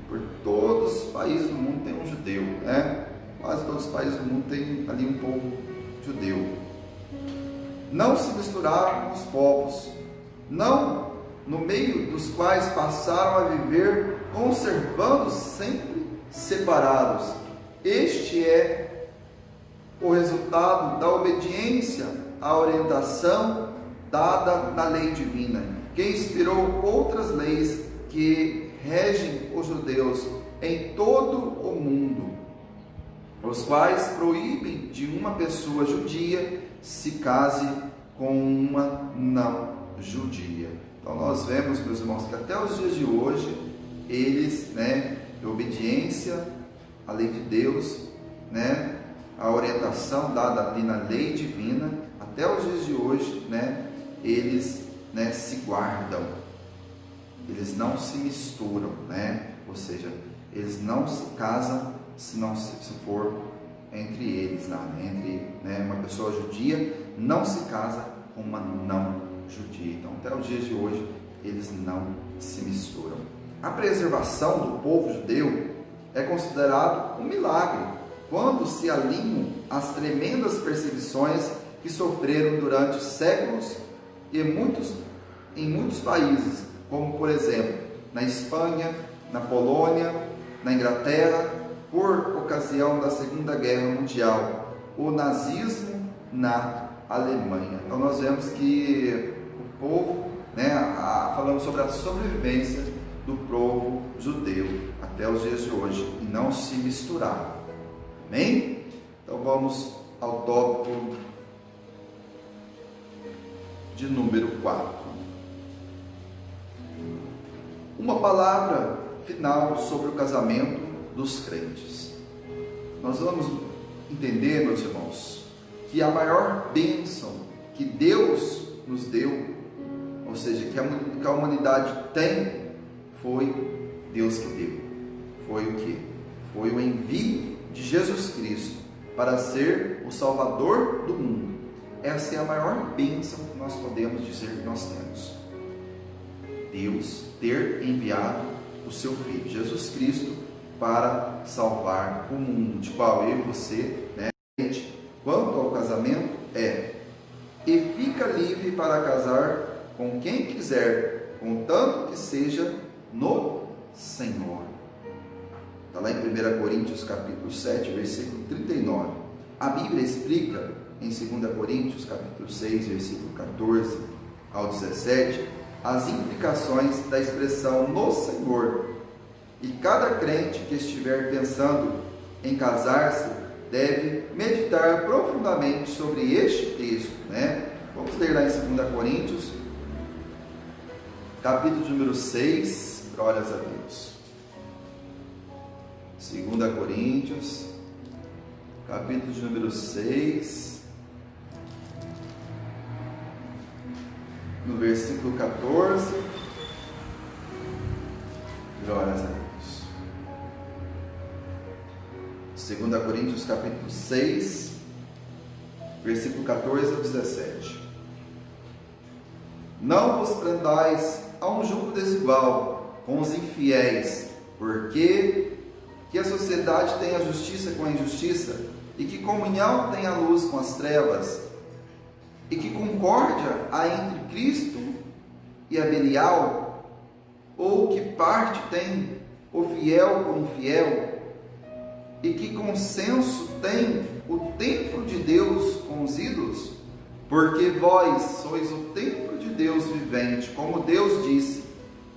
por todos os países do mundo tem um judeu, né? Quase todos os países do mundo tem ali um povo judeu. Não se misturaram com os povos, não no meio dos quais passaram a viver, conservando sempre separados. Este é o resultado da obediência à orientação dada na lei divina, que inspirou outras leis que regem os judeus em todo o mundo, os quais proíbem de uma pessoa judia se case com uma não judia. Então nós vemos, meus irmãos, que até os dias de hoje, eles, né, de obediência à lei de Deus, né, a orientação dada ali na lei divina, até os dias de hoje, né, eles, né, se guardam, eles não se misturam, né, ou seja, eles não se casam se for entre eles lá, né, entre, né, uma pessoa judia não se casa com uma não judia. Então, até os dias de hoje, eles não se misturam. A preservação do povo judeu é considerado um milagre quando se alinham as tremendas perseguições que sofreram durante séculos e em muitos países, como por exemplo na Espanha, na Polônia, na Inglaterra, por ocasião da Segunda Guerra Mundial, o nazismo na Alemanha. Então nós vemos que o povo, né, falamos sobre a sobrevivência do povo judeu até os dias de hoje e não se misturar. Amém? Então vamos ao tópico de número 4. Uma palavra final sobre o casamento dos crentes. Nós vamos entender, meus irmãos, que a maior bênção que Deus nos deu, ou seja, que a humanidade tem, foi Deus que deu. Foi o quê? Foi o envio de Jesus Cristo para ser o Salvador do mundo. Essa é a maior bênção que nós podemos dizer que nós temos. Deus ter enviado o seu Filho, Jesus Cristo, para salvar o mundo, de qual eu e você, né? Quanto ao casamento, e fica livre para casar com quem quiser, contanto que seja no Senhor. Está lá em 1 Coríntios capítulo 7, versículo 39. A Bíblia explica em 2 Coríntios capítulo 6, versículo 14 ao 17, as implicações da expressão no Senhor. E cada crente que estiver pensando em casar-se deve meditar profundamente sobre este texto, né? Vamos ler lá em 2 Coríntios, capítulo número 6, glórias a Deus. 2 Coríntios, capítulo número 6, no versículo 14, glórias a Deus. 2 Coríntios capítulo 6, versículo 14 a 17. Não vos prendais a um jugo desigual com os infiéis, porque que a sociedade tem a justiça com a injustiça, e que comunhão tem a luz com as trevas, e que concórdia há entre Cristo e a Belial, ou que parte tem o fiel com o infiel, e que consenso tem o templo de Deus com os ídolos? Porque vós sois o templo de Deus vivente, como Deus disse: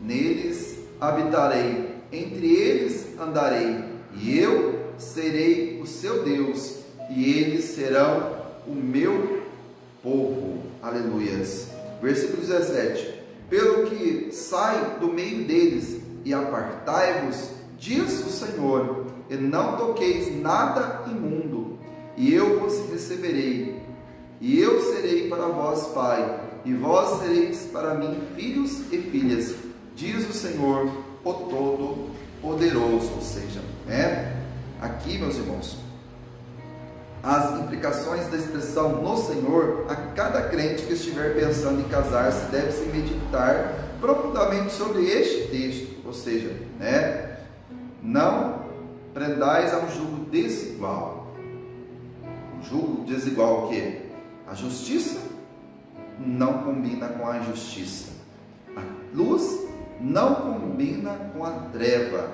neles habitarei, entre eles andarei, e eu serei o seu Deus, e eles serão o meu povo. Aleluias. Versículo 17: pelo que sai do meio deles e apartai-vos, diz o Senhor, e não toqueis nada imundo, e eu vos receberei, e eu serei para vós pai, e vós sereis para mim filhos e filhas, diz o Senhor, o Todo-Poderoso. Ou seja, aqui, meus irmãos, as implicações da expressão no Senhor, a cada crente que estiver pensando em casar-se deve se meditar profundamente sobre este texto. Ou seja, não prendais a um jugo desigual. Um jugo desigual o quê? A justiça não combina com a injustiça. A luz não combina com a treva,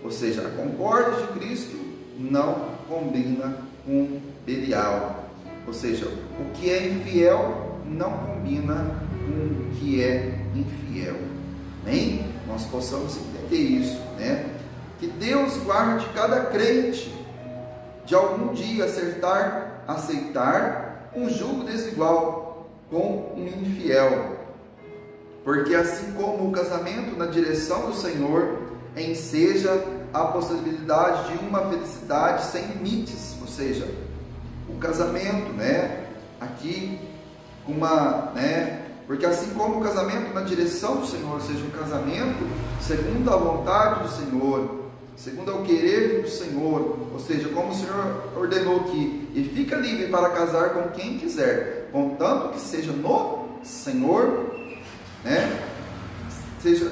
Ou seja, a concórdia de Cristo não combina com Belial. Ou seja, o que é infiel não combina com o que é infiel. Amém? Nós possamos entender isso, Que Deus guarde cada crente de algum dia aceitar um jugo desigual com um infiel, porque assim como o casamento na direção do Senhor enseja a possibilidade de uma felicidade sem limites, ou seja, o casamento, aqui porque assim como o casamento na direção do Senhor, ou seja, um casamento segundo a vontade do Senhor, segundo o querer do Senhor, ou seja, como o Senhor ordenou que, e fica livre para casar com quem quiser, contanto que seja no Senhor, seja,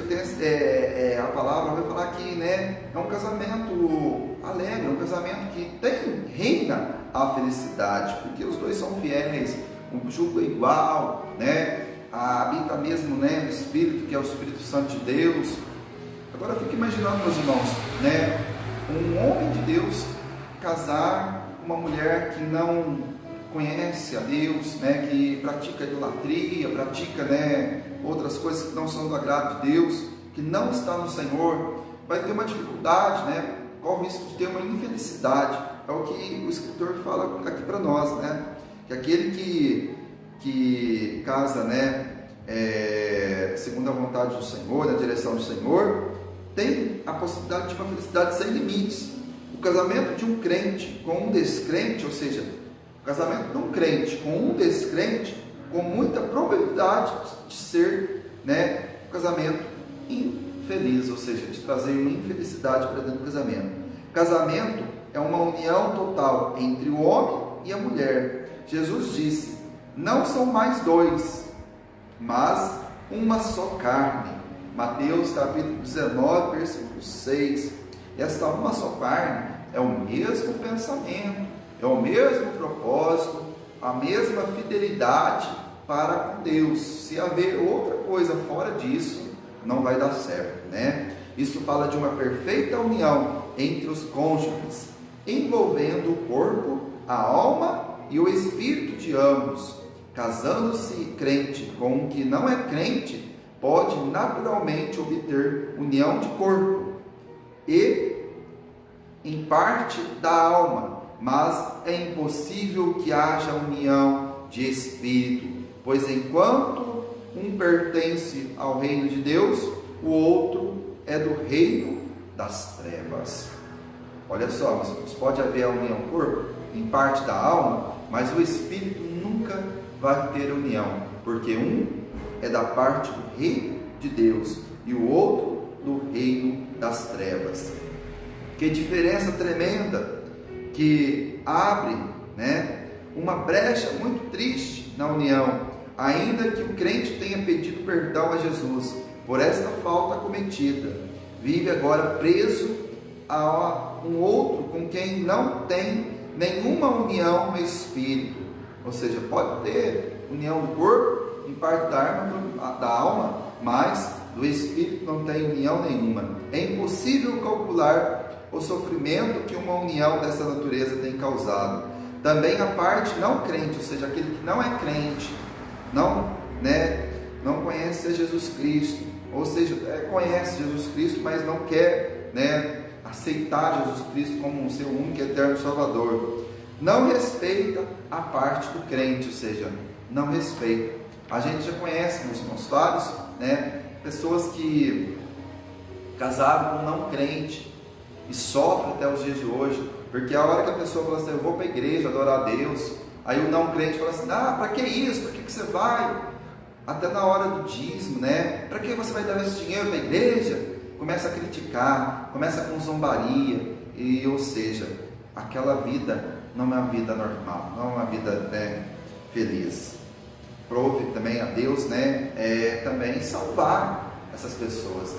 a palavra vai falar que, é um casamento alegre, é um casamento que reina a felicidade, porque os dois são fiéis, um jugo é igual, habita mesmo, no Espírito, que é o Espírito Santo de Deus. Agora fique imaginando, meus irmãos, um homem de Deus casar com uma mulher que não conhece a Deus, que pratica idolatria, pratica, outras coisas que não são do agrado de Deus, que não está no Senhor, vai ter uma dificuldade, corre o risco de ter uma infelicidade. É o que o escritor fala aqui para nós, que aquele que casa, segundo a vontade do Senhor, na direção do Senhor, tem a possibilidade de uma felicidade sem limites. O casamento de um crente com um descrente, ou seja, o casamento de um crente com um descrente, com muita probabilidade de ser, um casamento infeliz, ou seja, de trazer uma infelicidade para dentro do casamento. Casamento é uma união total entre o homem e a mulher. Jesus disse: não são mais dois, mas uma só carne. Mateus capítulo 19, versículo 6. Esta uma só carne é o mesmo pensamento, é o mesmo propósito, a mesma fidelidade para com Deus. Se haver outra coisa fora disso, não vai dar certo, Isso fala de uma perfeita união entre os cônjuges, envolvendo o corpo, a alma e o espírito de ambos. Casando-se crente com um que não é crente, pode naturalmente obter união de corpo e em parte da alma, mas é impossível que haja união de espírito, pois enquanto um pertence ao reino de Deus, o outro é do reino das trevas. Olha só, meus irmãos, pode haver a união corpo em parte da alma, mas o espírito nunca vai ter união, porque um é da parte do reino de Deus e o outro do reino das trevas. Que diferença tremenda que abre, uma brecha muito triste na união. ainda que o crente tenha pedido perdão a Jesus por esta falta cometida, vive agora preso a um outro com quem não tem nenhuma união no espírito. Ou seja, pode ter união do corpo, em parte da alma, mas do espírito não tem união nenhuma. É impossível calcular o sofrimento que uma união dessa natureza tem causado. Também a parte não crente, ou seja, aquele que não é crente, não conhece a Jesus Cristo, ou seja, conhece Jesus Cristo, mas não quer aceitar Jesus Cristo como o seu único e eterno Salvador. Não respeita a parte do crente, ou seja, não respeita. A gente já conhece, meus irmãos, vários, pessoas que casaram com não crente e sofrem até os dias de hoje, porque a hora que a pessoa fala assim, eu vou para a igreja adorar a Deus, aí o não crente fala assim, para que isso? Para que você vai? Até na hora do dízimo, para que você vai dar esse dinheiro para a igreja? Começa a criticar, começa com zombaria, ou seja, aquela vida não é uma vida normal, não é uma vida feliz. Prove também a Deus, também salvar essas pessoas,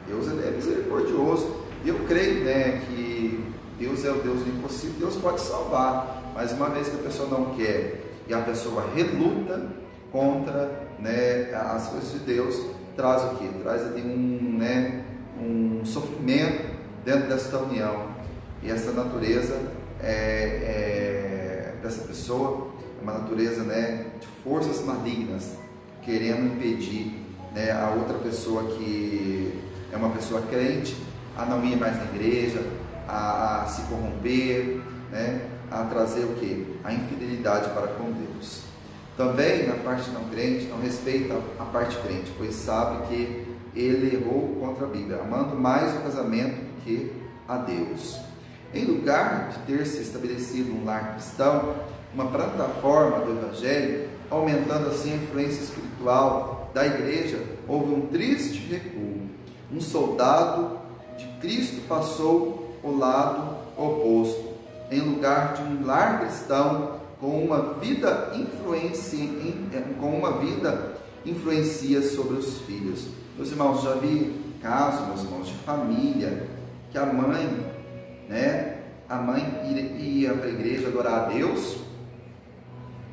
Deus é misericordioso, e eu creio, que Deus é o Deus do impossível, Deus pode salvar, mas uma vez que a pessoa não quer, e a pessoa reluta contra, as coisas de Deus, traz o quê? Traz ali um sofrimento dentro dessa união, e essa natureza dessa pessoa é uma natureza de forças malignas, querendo impedir a outra pessoa que é uma pessoa crente a não ir mais na igreja, a se corromper, a trazer o quê? A infidelidade para com Deus. Também na parte não crente, não respeita a parte crente, pois sabe que ele errou contra a Bíblia, amando mais o casamento do que a Deus. Em lugar de ter se estabelecido um lar cristão, uma plataforma do Evangelho, aumentando assim a influência espiritual da igreja, houve um triste recuo. Um soldado de Cristo passou o lado oposto. Em lugar de um lar cristão, com uma vida influencia sobre os filhos. Meus irmãos, já vi casos, meus irmãos, de família, que a mãe ia para a igreja adorar a Deus,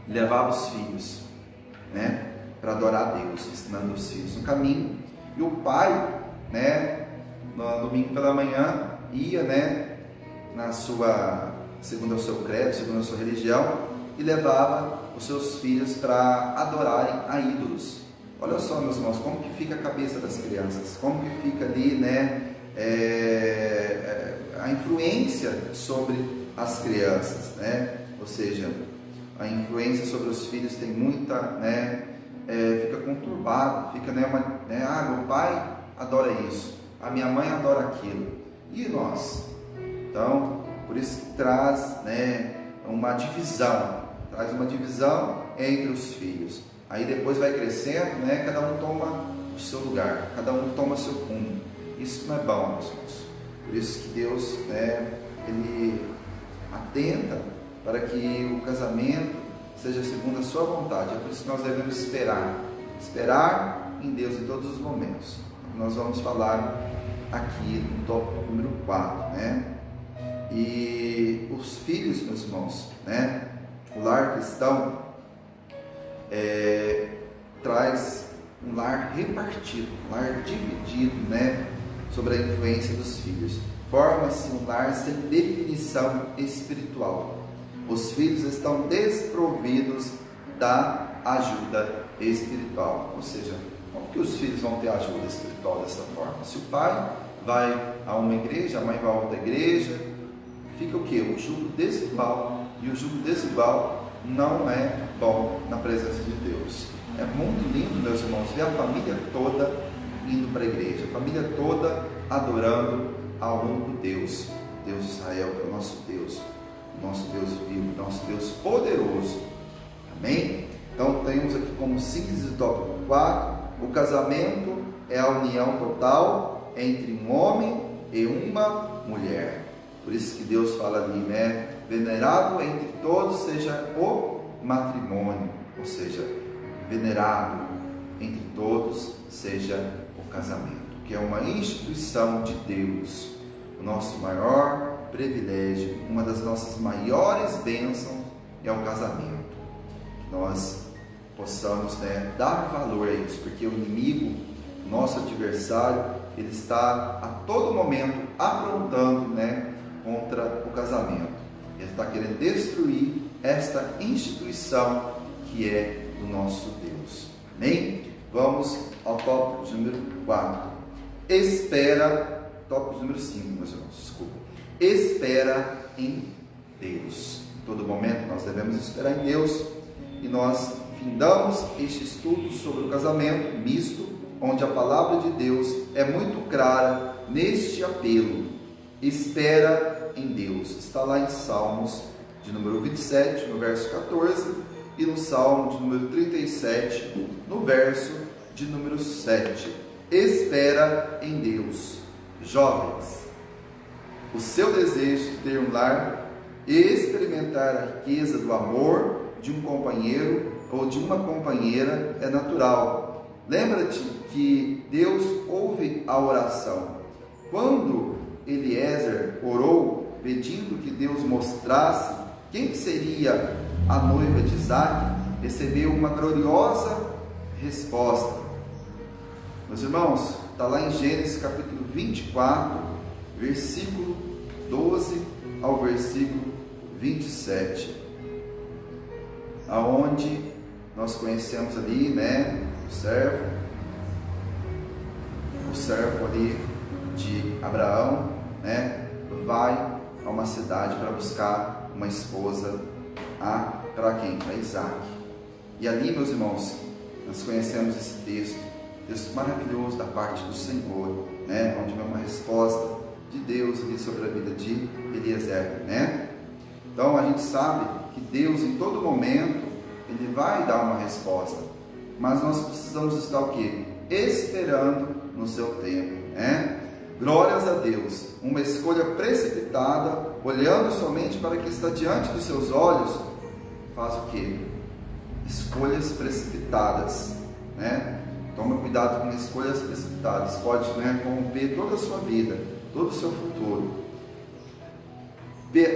e levava os filhos, para adorar a Deus, ensinando os filhos no caminho, e o pai, no domingo pela manhã, ia, segundo o seu credo, segundo a sua religião, e levava os seus filhos para adorarem a ídolos. Olha só, meus irmãos, como que fica a cabeça das crianças, como que fica ali, a influência sobre as crianças, ou seja, a influência sobre os filhos tem muita, fica conturbado, fica, meu pai adora isso, a minha mãe adora aquilo, e nós? Então, por isso que traz, uma divisão entre os filhos. Aí depois vai crescendo, cada um toma o seu lugar, cada um toma o seu rumo. Isso não é bom, meus irmãos. Por isso que Deus, Ele atenta para que o casamento seja segundo a sua vontade. É por isso que nós devemos esperar em Deus em todos os momentos. Nós vamos falar aqui no tópico número 4, E os filhos, meus irmãos, o lar cristão traz um lar repartido, um lar dividido, sobre a influência dos filhos. Forma-se um lar sem definição espiritual. Os filhos estão desprovidos da ajuda espiritual. Ou seja, como que os filhos vão ter ajuda espiritual dessa forma? Se o pai vai a uma igreja, a mãe vai a outra igreja, fica o quê? O jugo desigual. E o jugo desigual não é bom na presença de Deus. É muito lindo, meus irmãos, ver a família toda indo para a igreja, a família toda adorando ao único Deus, Deus de Israel, que é o nosso Deus vivo, nosso Deus poderoso. Amém? Então temos aqui como síntese do tópico 4, o casamento é a união total entre um homem e uma mulher. Por isso que Deus fala ali, venerado entre todos seja o matrimônio, ou seja, venerado entre todos seja o casamento, que é uma instituição de Deus, o nosso maior privilégio, uma das nossas maiores bênçãos é o casamento. Que nós possamos dar valor a isso, porque o inimigo, o nosso adversário, ele está a todo momento aprontando contra o casamento. Ele está querendo destruir esta instituição que é do nosso Deus. Amém? Vamos ao tópico número 4. Tópico número 5, meus irmãos, desculpa. Espera em Deus. Em todo momento nós devemos esperar em Deus, e nós findamos este estudo sobre o casamento misto, onde a palavra de Deus é muito clara neste apelo. Espera em Deus. Está lá em Salmos de número 27, no verso 14, e no Salmo de número 37, no verso de número 7. Espera em Deus. Jovens, o seu desejo de ter um lar e experimentar a riqueza do amor de um companheiro ou de uma companheira é natural. Lembra-te que Deus ouve a oração. Quando Eliezer orou pedindo que Deus mostrasse quem seria a noiva de Isaac, recebeu uma gloriosa resposta. Meus irmãos, está lá em Gênesis capítulo 24, versículo 12 ao versículo 27, aonde nós conhecemos ali, o servo ali de Abraão, vai a uma cidade para buscar uma esposa para quem? Para Isaac. E ali, meus irmãos, nós conhecemos esse texto maravilhoso da parte do Senhor, onde vem uma resposta de Deus ali sobre a vida de Eliezer, Então a gente sabe que Deus em todo momento Ele vai dar uma resposta, mas nós precisamos estar o quê? Esperando no seu tempo, Glórias a Deus. Uma escolha precipitada, olhando somente para o que está diante dos seus olhos, faz o quê? Escolhas precipitadas, Toma cuidado com escolhas precipitadas, pode corromper toda a sua vida, todo o seu futuro.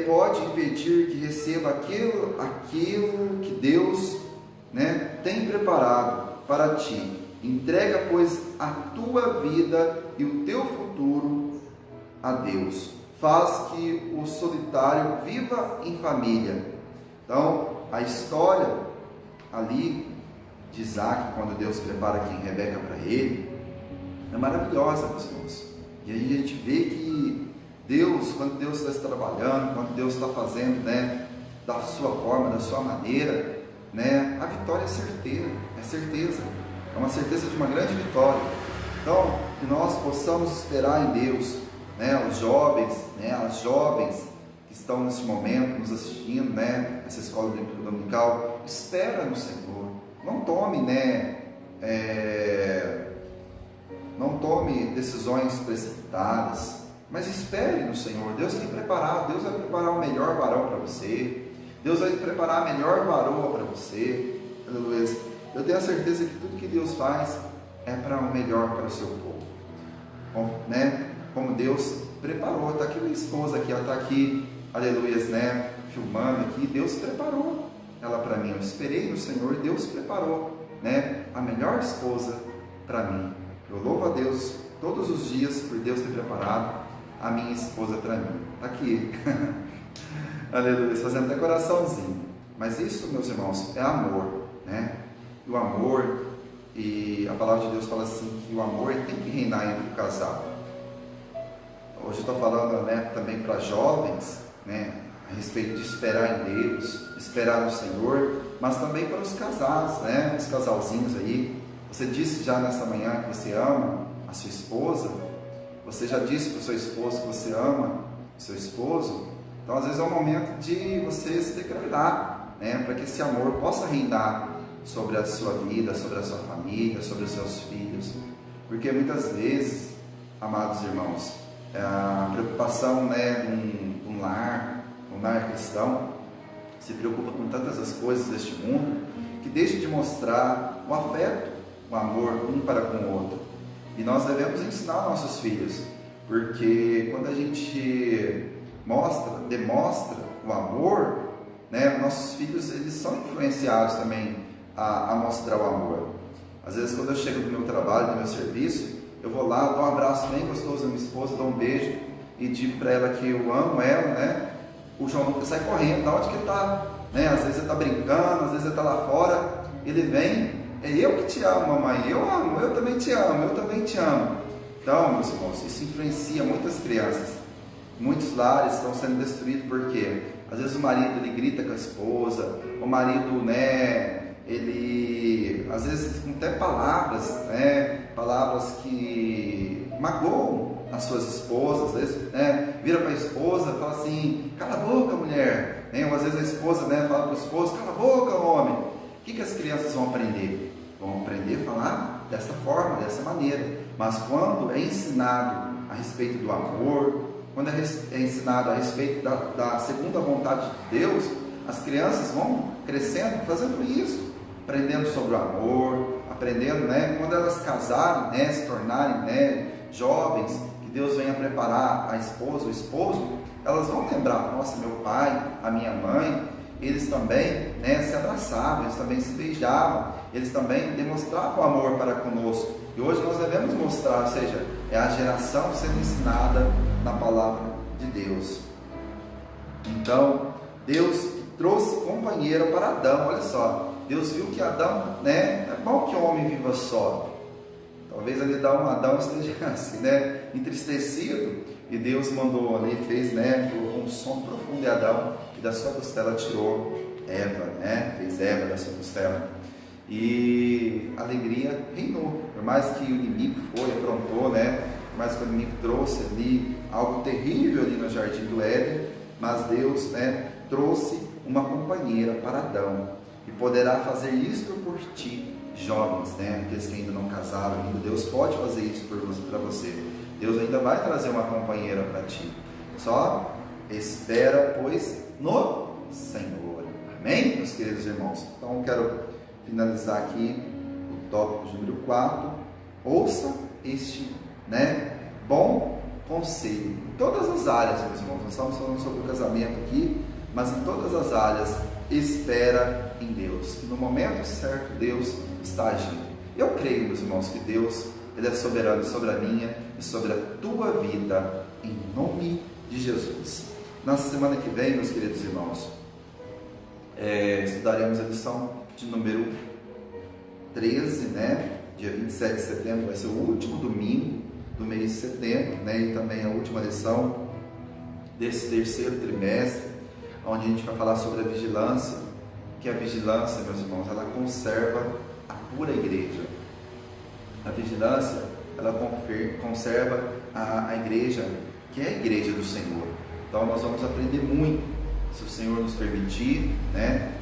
Pode impedir que receba aquilo que Deus tem preparado para ti. Entrega, pois, a tua vida e o teu futuro a Deus. Faz que o solitário viva em família. Então, a história ali de Isaac, quando Deus prepara aqui em Rebeca para ele, é maravilhosa, meus irmãos. E aí a gente vê que Deus, quando Deus está trabalhando, quando Deus está fazendo, da sua forma, da sua maneira, a vitória é certeza, é uma certeza de uma grande vitória. Então, que nós possamos esperar em Deus, os jovens, as jovens que estão nesse momento nos assistindo, essa escola bíblica dominical, espera no Senhor. Não tome, não tome decisões precipitadas, mas espere no Senhor. Deus tem preparado, Deus vai preparar o melhor varão para você, Deus vai preparar a melhor varoa para você. Aleluia. Eu tenho a certeza que tudo que Deus faz é para o melhor para o seu povo, como Deus preparou. Está aqui minha esposa aqui, ela está aqui, aleluia, filmando aqui. Deus preparou ela para mim. Eu esperei no Senhor, Deus preparou, a melhor esposa para mim. Eu louvo a Deus todos os dias por Deus ter preparado a minha esposa para mim. Está aqui, aleluia, fazendo até coraçãozinho. Mas isso, meus irmãos, é amor, E o amor, e a palavra de Deus fala assim, que o amor tem que reinar entre o casal. Hoje eu estou falando, também para jovens, a respeito de esperar em Deus, esperar no Senhor, mas também para os casais, os casalzinhos aí. Você disse já nessa manhã que você ama a sua esposa? Você já disse para o seu esposo que você ama o seu esposo? Então, às vezes é o momento de você se declarar, para que esse amor possa reinar sobre a sua vida, sobre a sua família, sobre os seus filhos. Porque muitas vezes, amados irmãos, a preocupação de um lar cristão se preocupa com tantas as coisas deste mundo que deixe de mostrar o afeto, o amor um para com o outro. E nós devemos ensinar nossos filhos, porque quando a gente demonstra o amor, né, nossos filhos eles são influenciados também a mostrar o amor. Às vezes, quando eu chego do meu trabalho, do meu serviço, eu vou lá, dou um abraço bem gostoso na minha esposa, dou um beijo e digo para ela que eu amo ela, né? O João Lucas sai correndo, da onde que ele está? Né? Às vezes ele está brincando, às vezes ele está lá fora, ele vem, é eu que te amo, mamãe, eu amo, eu também te amo, eu também te amo. Então, meus irmãos, isso influencia muitas crianças. Muitos lares estão sendo destruídos porque às vezes o marido ele grita com a esposa, o marido, né, ele às vezes com até palavras, né, palavras que magoam as suas esposas, às vezes, né, vira para a esposa e fala assim, cala a boca, mulher, né, ou às vezes a esposa, né, fala para o esposo, cala a boca, homem. O que as crianças vão aprender? Vão aprender a falar dessa forma, dessa maneira. Mas quando é ensinado a respeito do amor, quando é ensinado a respeito da segunda vontade de Deus, as crianças vão crescendo fazendo isso, aprendendo sobre o amor, aprendendo, né, quando elas casarem, né, se tornarem, né, jovens, que Deus venha preparar a esposa, o esposo, elas vão lembrar, nossa, meu pai, a minha mãe, eles também, né, se abraçavam, eles também se beijavam, eles também demonstravam amor para conosco. E hoje nós devemos mostrar, ou seja, é a geração sendo ensinada na palavra de Deus. Então, Deus trouxe companheiro para Adão, olha só, Deus viu que Adão, né, é bom que o homem viva só. Talvez Adão esteja assim, né, entristecido, e Deus mandou ali, fez, né, colocou um sono profundo em Adão, e da sua costela tirou Eva, né, fez Eva da sua costela, e a alegria reinou, por mais que o inimigo aprontou, né, por mais que o inimigo trouxe ali algo terrível ali no jardim do Éden, mas Deus, né, trouxe uma companheira para Adão, e poderá fazer isto por ti, jovens, né, aqueles que ainda não casaram ainda, Deus pode fazer isso para você. Deus ainda vai trazer uma companheira para ti. Só espera, pois, no Senhor. Amém, meus queridos irmãos? Então, quero finalizar aqui o tópico número 4. Ouça este, né, bom conselho. Em todas as áreas, meus irmãos, nós estamos falando sobre o casamento aqui, mas em todas as áreas, espera em Deus. Que no momento certo, Deus está agindo. Eu creio, meus irmãos, que Deus Ele é soberano sobre a minha e sobre a tua vida, em nome de Jesus. Na semana que vem, meus queridos irmãos, estudaremos a lição de número 13, né? Dia 27 de setembro vai ser o último domingo do mês de setembro, né? E também a última lição desse terceiro trimestre, onde a gente vai falar sobre a vigilância, que a vigilância, meus irmãos, ela conserva a pura igreja. A vigilância, ela conserva a igreja, que é a igreja do Senhor. Então nós vamos aprender muito, se o Senhor nos permitir, né?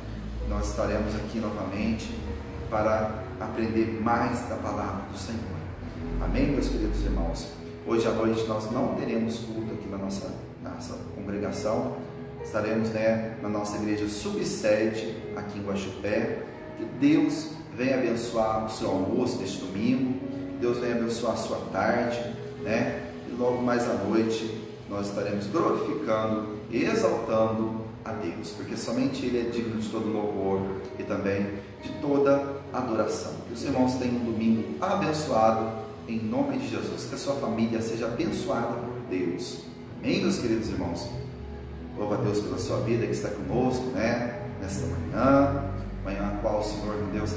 Nós estaremos aqui novamente para aprender mais da palavra do Senhor. Amém, meus queridos irmãos? Hoje à noite nós não teremos culto aqui na nossa congregação. Estaremos, né, na nossa igreja subsede aqui em Guaxupé. Que Deus venha abençoar o seu almoço deste domingo, que Deus venha abençoar a sua tarde, né? E logo mais à noite nós estaremos glorificando e exaltando a Deus, porque somente Ele é digno de todo louvor e também de toda adoração. Que os irmãos tenham um domingo abençoado em nome de Jesus, que a sua família seja abençoada por Deus. Amém, meus queridos irmãos? Louva a Deus pela sua vida que está conosco, né? Nesta manhã a qual o Senhor Deus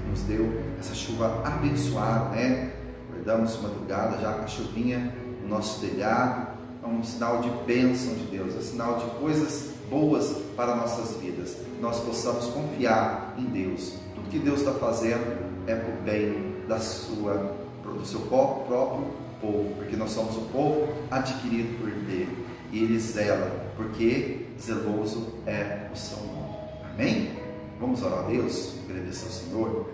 nos deu essa chuva abençoada, né? Acordamos de madrugada já com a chuvinha no nosso telhado, é um sinal de bênção de Deus, é um sinal de coisas boas para nossas vidas. Nós possamos confiar em Deus. Tudo que Deus está fazendo é para o bem do seu próprio povo, porque nós somos o povo adquirido por Ele, e Ele zela, porque zeloso é o seu nome. Amém? Vamos orar a Deus, agradecer ao Senhor.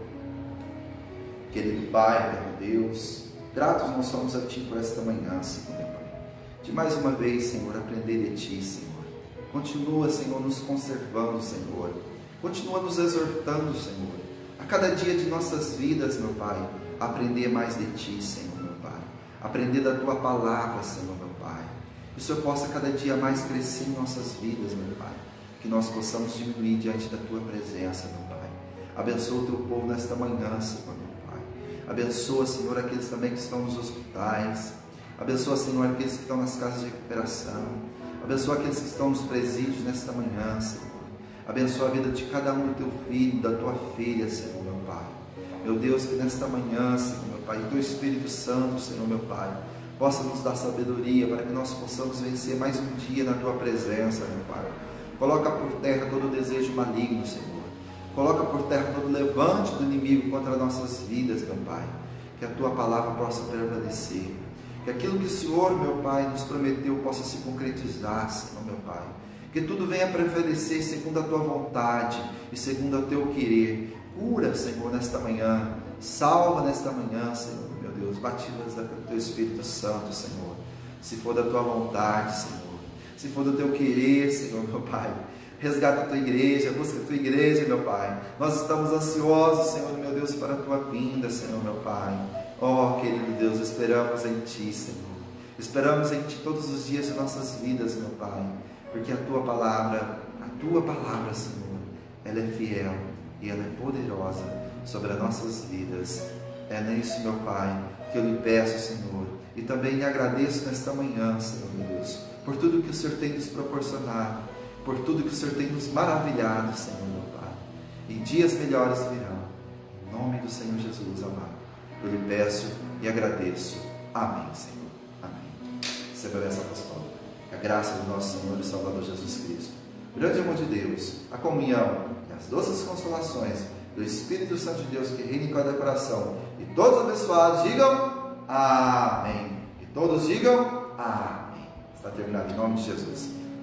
Querido Pai, eterno Deus, gratos nós somos a Ti por esta manhã, Senhor, Pai. De mais uma vez, Senhor, aprender de Ti, Senhor. Continua, Senhor, nos conservando, Senhor. Continua nos exortando, Senhor, a cada dia de nossas vidas, meu Pai, aprender mais de Ti, Senhor, meu Pai, aprender da Tua palavra, Senhor, meu Pai, que o Senhor possa cada dia mais crescer em nossas vidas, meu Pai, que nós possamos diminuir diante da Tua presença, meu Pai. Abençoa o Teu povo nesta manhã, Senhor, meu Pai. Abençoa, Senhor, aqueles também que estão nos hospitais. Abençoa, Senhor, aqueles que estão nas casas de recuperação. Abençoa aqueles que estão nos presídios nesta manhã, Senhor. Abençoa a vida de cada um do Teu filho, da Tua filha, Senhor, meu Pai. Meu Deus, que nesta manhã, Senhor, meu Pai, Teu Espírito Santo, Senhor, meu Pai, possa nos dar sabedoria para que nós possamos vencer mais um dia na Tua presença, meu Pai. Coloca por terra todo o desejo maligno, Senhor. Coloca por terra todo o levante do inimigo contra nossas vidas, meu Pai. Que a Tua palavra possa prevalecer. Que aquilo que o Senhor, meu Pai, nos prometeu possa se concretizar, Senhor, meu Pai. Que tudo venha prevalecer segundo a Tua vontade e segundo o Teu querer. Cura, Senhor, nesta manhã. Salva nesta manhã, Senhor, meu Deus. Batidas do Teu Espírito Santo, Senhor. Se for da Tua vontade, Senhor. Se for do Teu querer, Senhor, meu Pai. Resgata a Tua igreja, busca a Tua igreja, meu Pai. Nós estamos ansiosos, Senhor, meu Deus, para a Tua vinda, Senhor, meu Pai. Oh, querido Deus, esperamos em Ti, Senhor. Esperamos em Ti todos os dias de nossas vidas, meu Pai. Porque a Tua palavra, Senhor, ela é fiel e ela é poderosa sobre as nossas vidas. É nisso, meu Pai, que eu lhe peço, Senhor. E também lhe agradeço nesta manhã, Senhor, meu Deus, por tudo que o Senhor tem nos proporcionado, por tudo que o Senhor tem nos maravilhado, Senhor, meu Pai. E dias melhores virão. Em nome do Senhor Jesus, amado, eu lhe peço e agradeço. Amém, Senhor. Amém. Receba a bênção apostólica. A graça do nosso Senhor e Salvador Jesus Cristo, o grande amor de Deus, a comunhão e as doces consolações do Espírito Santo de Deus que reina em cada coração. E todos abençoados digam amém. E todos digam amém. Está terminado em nome de Jesus.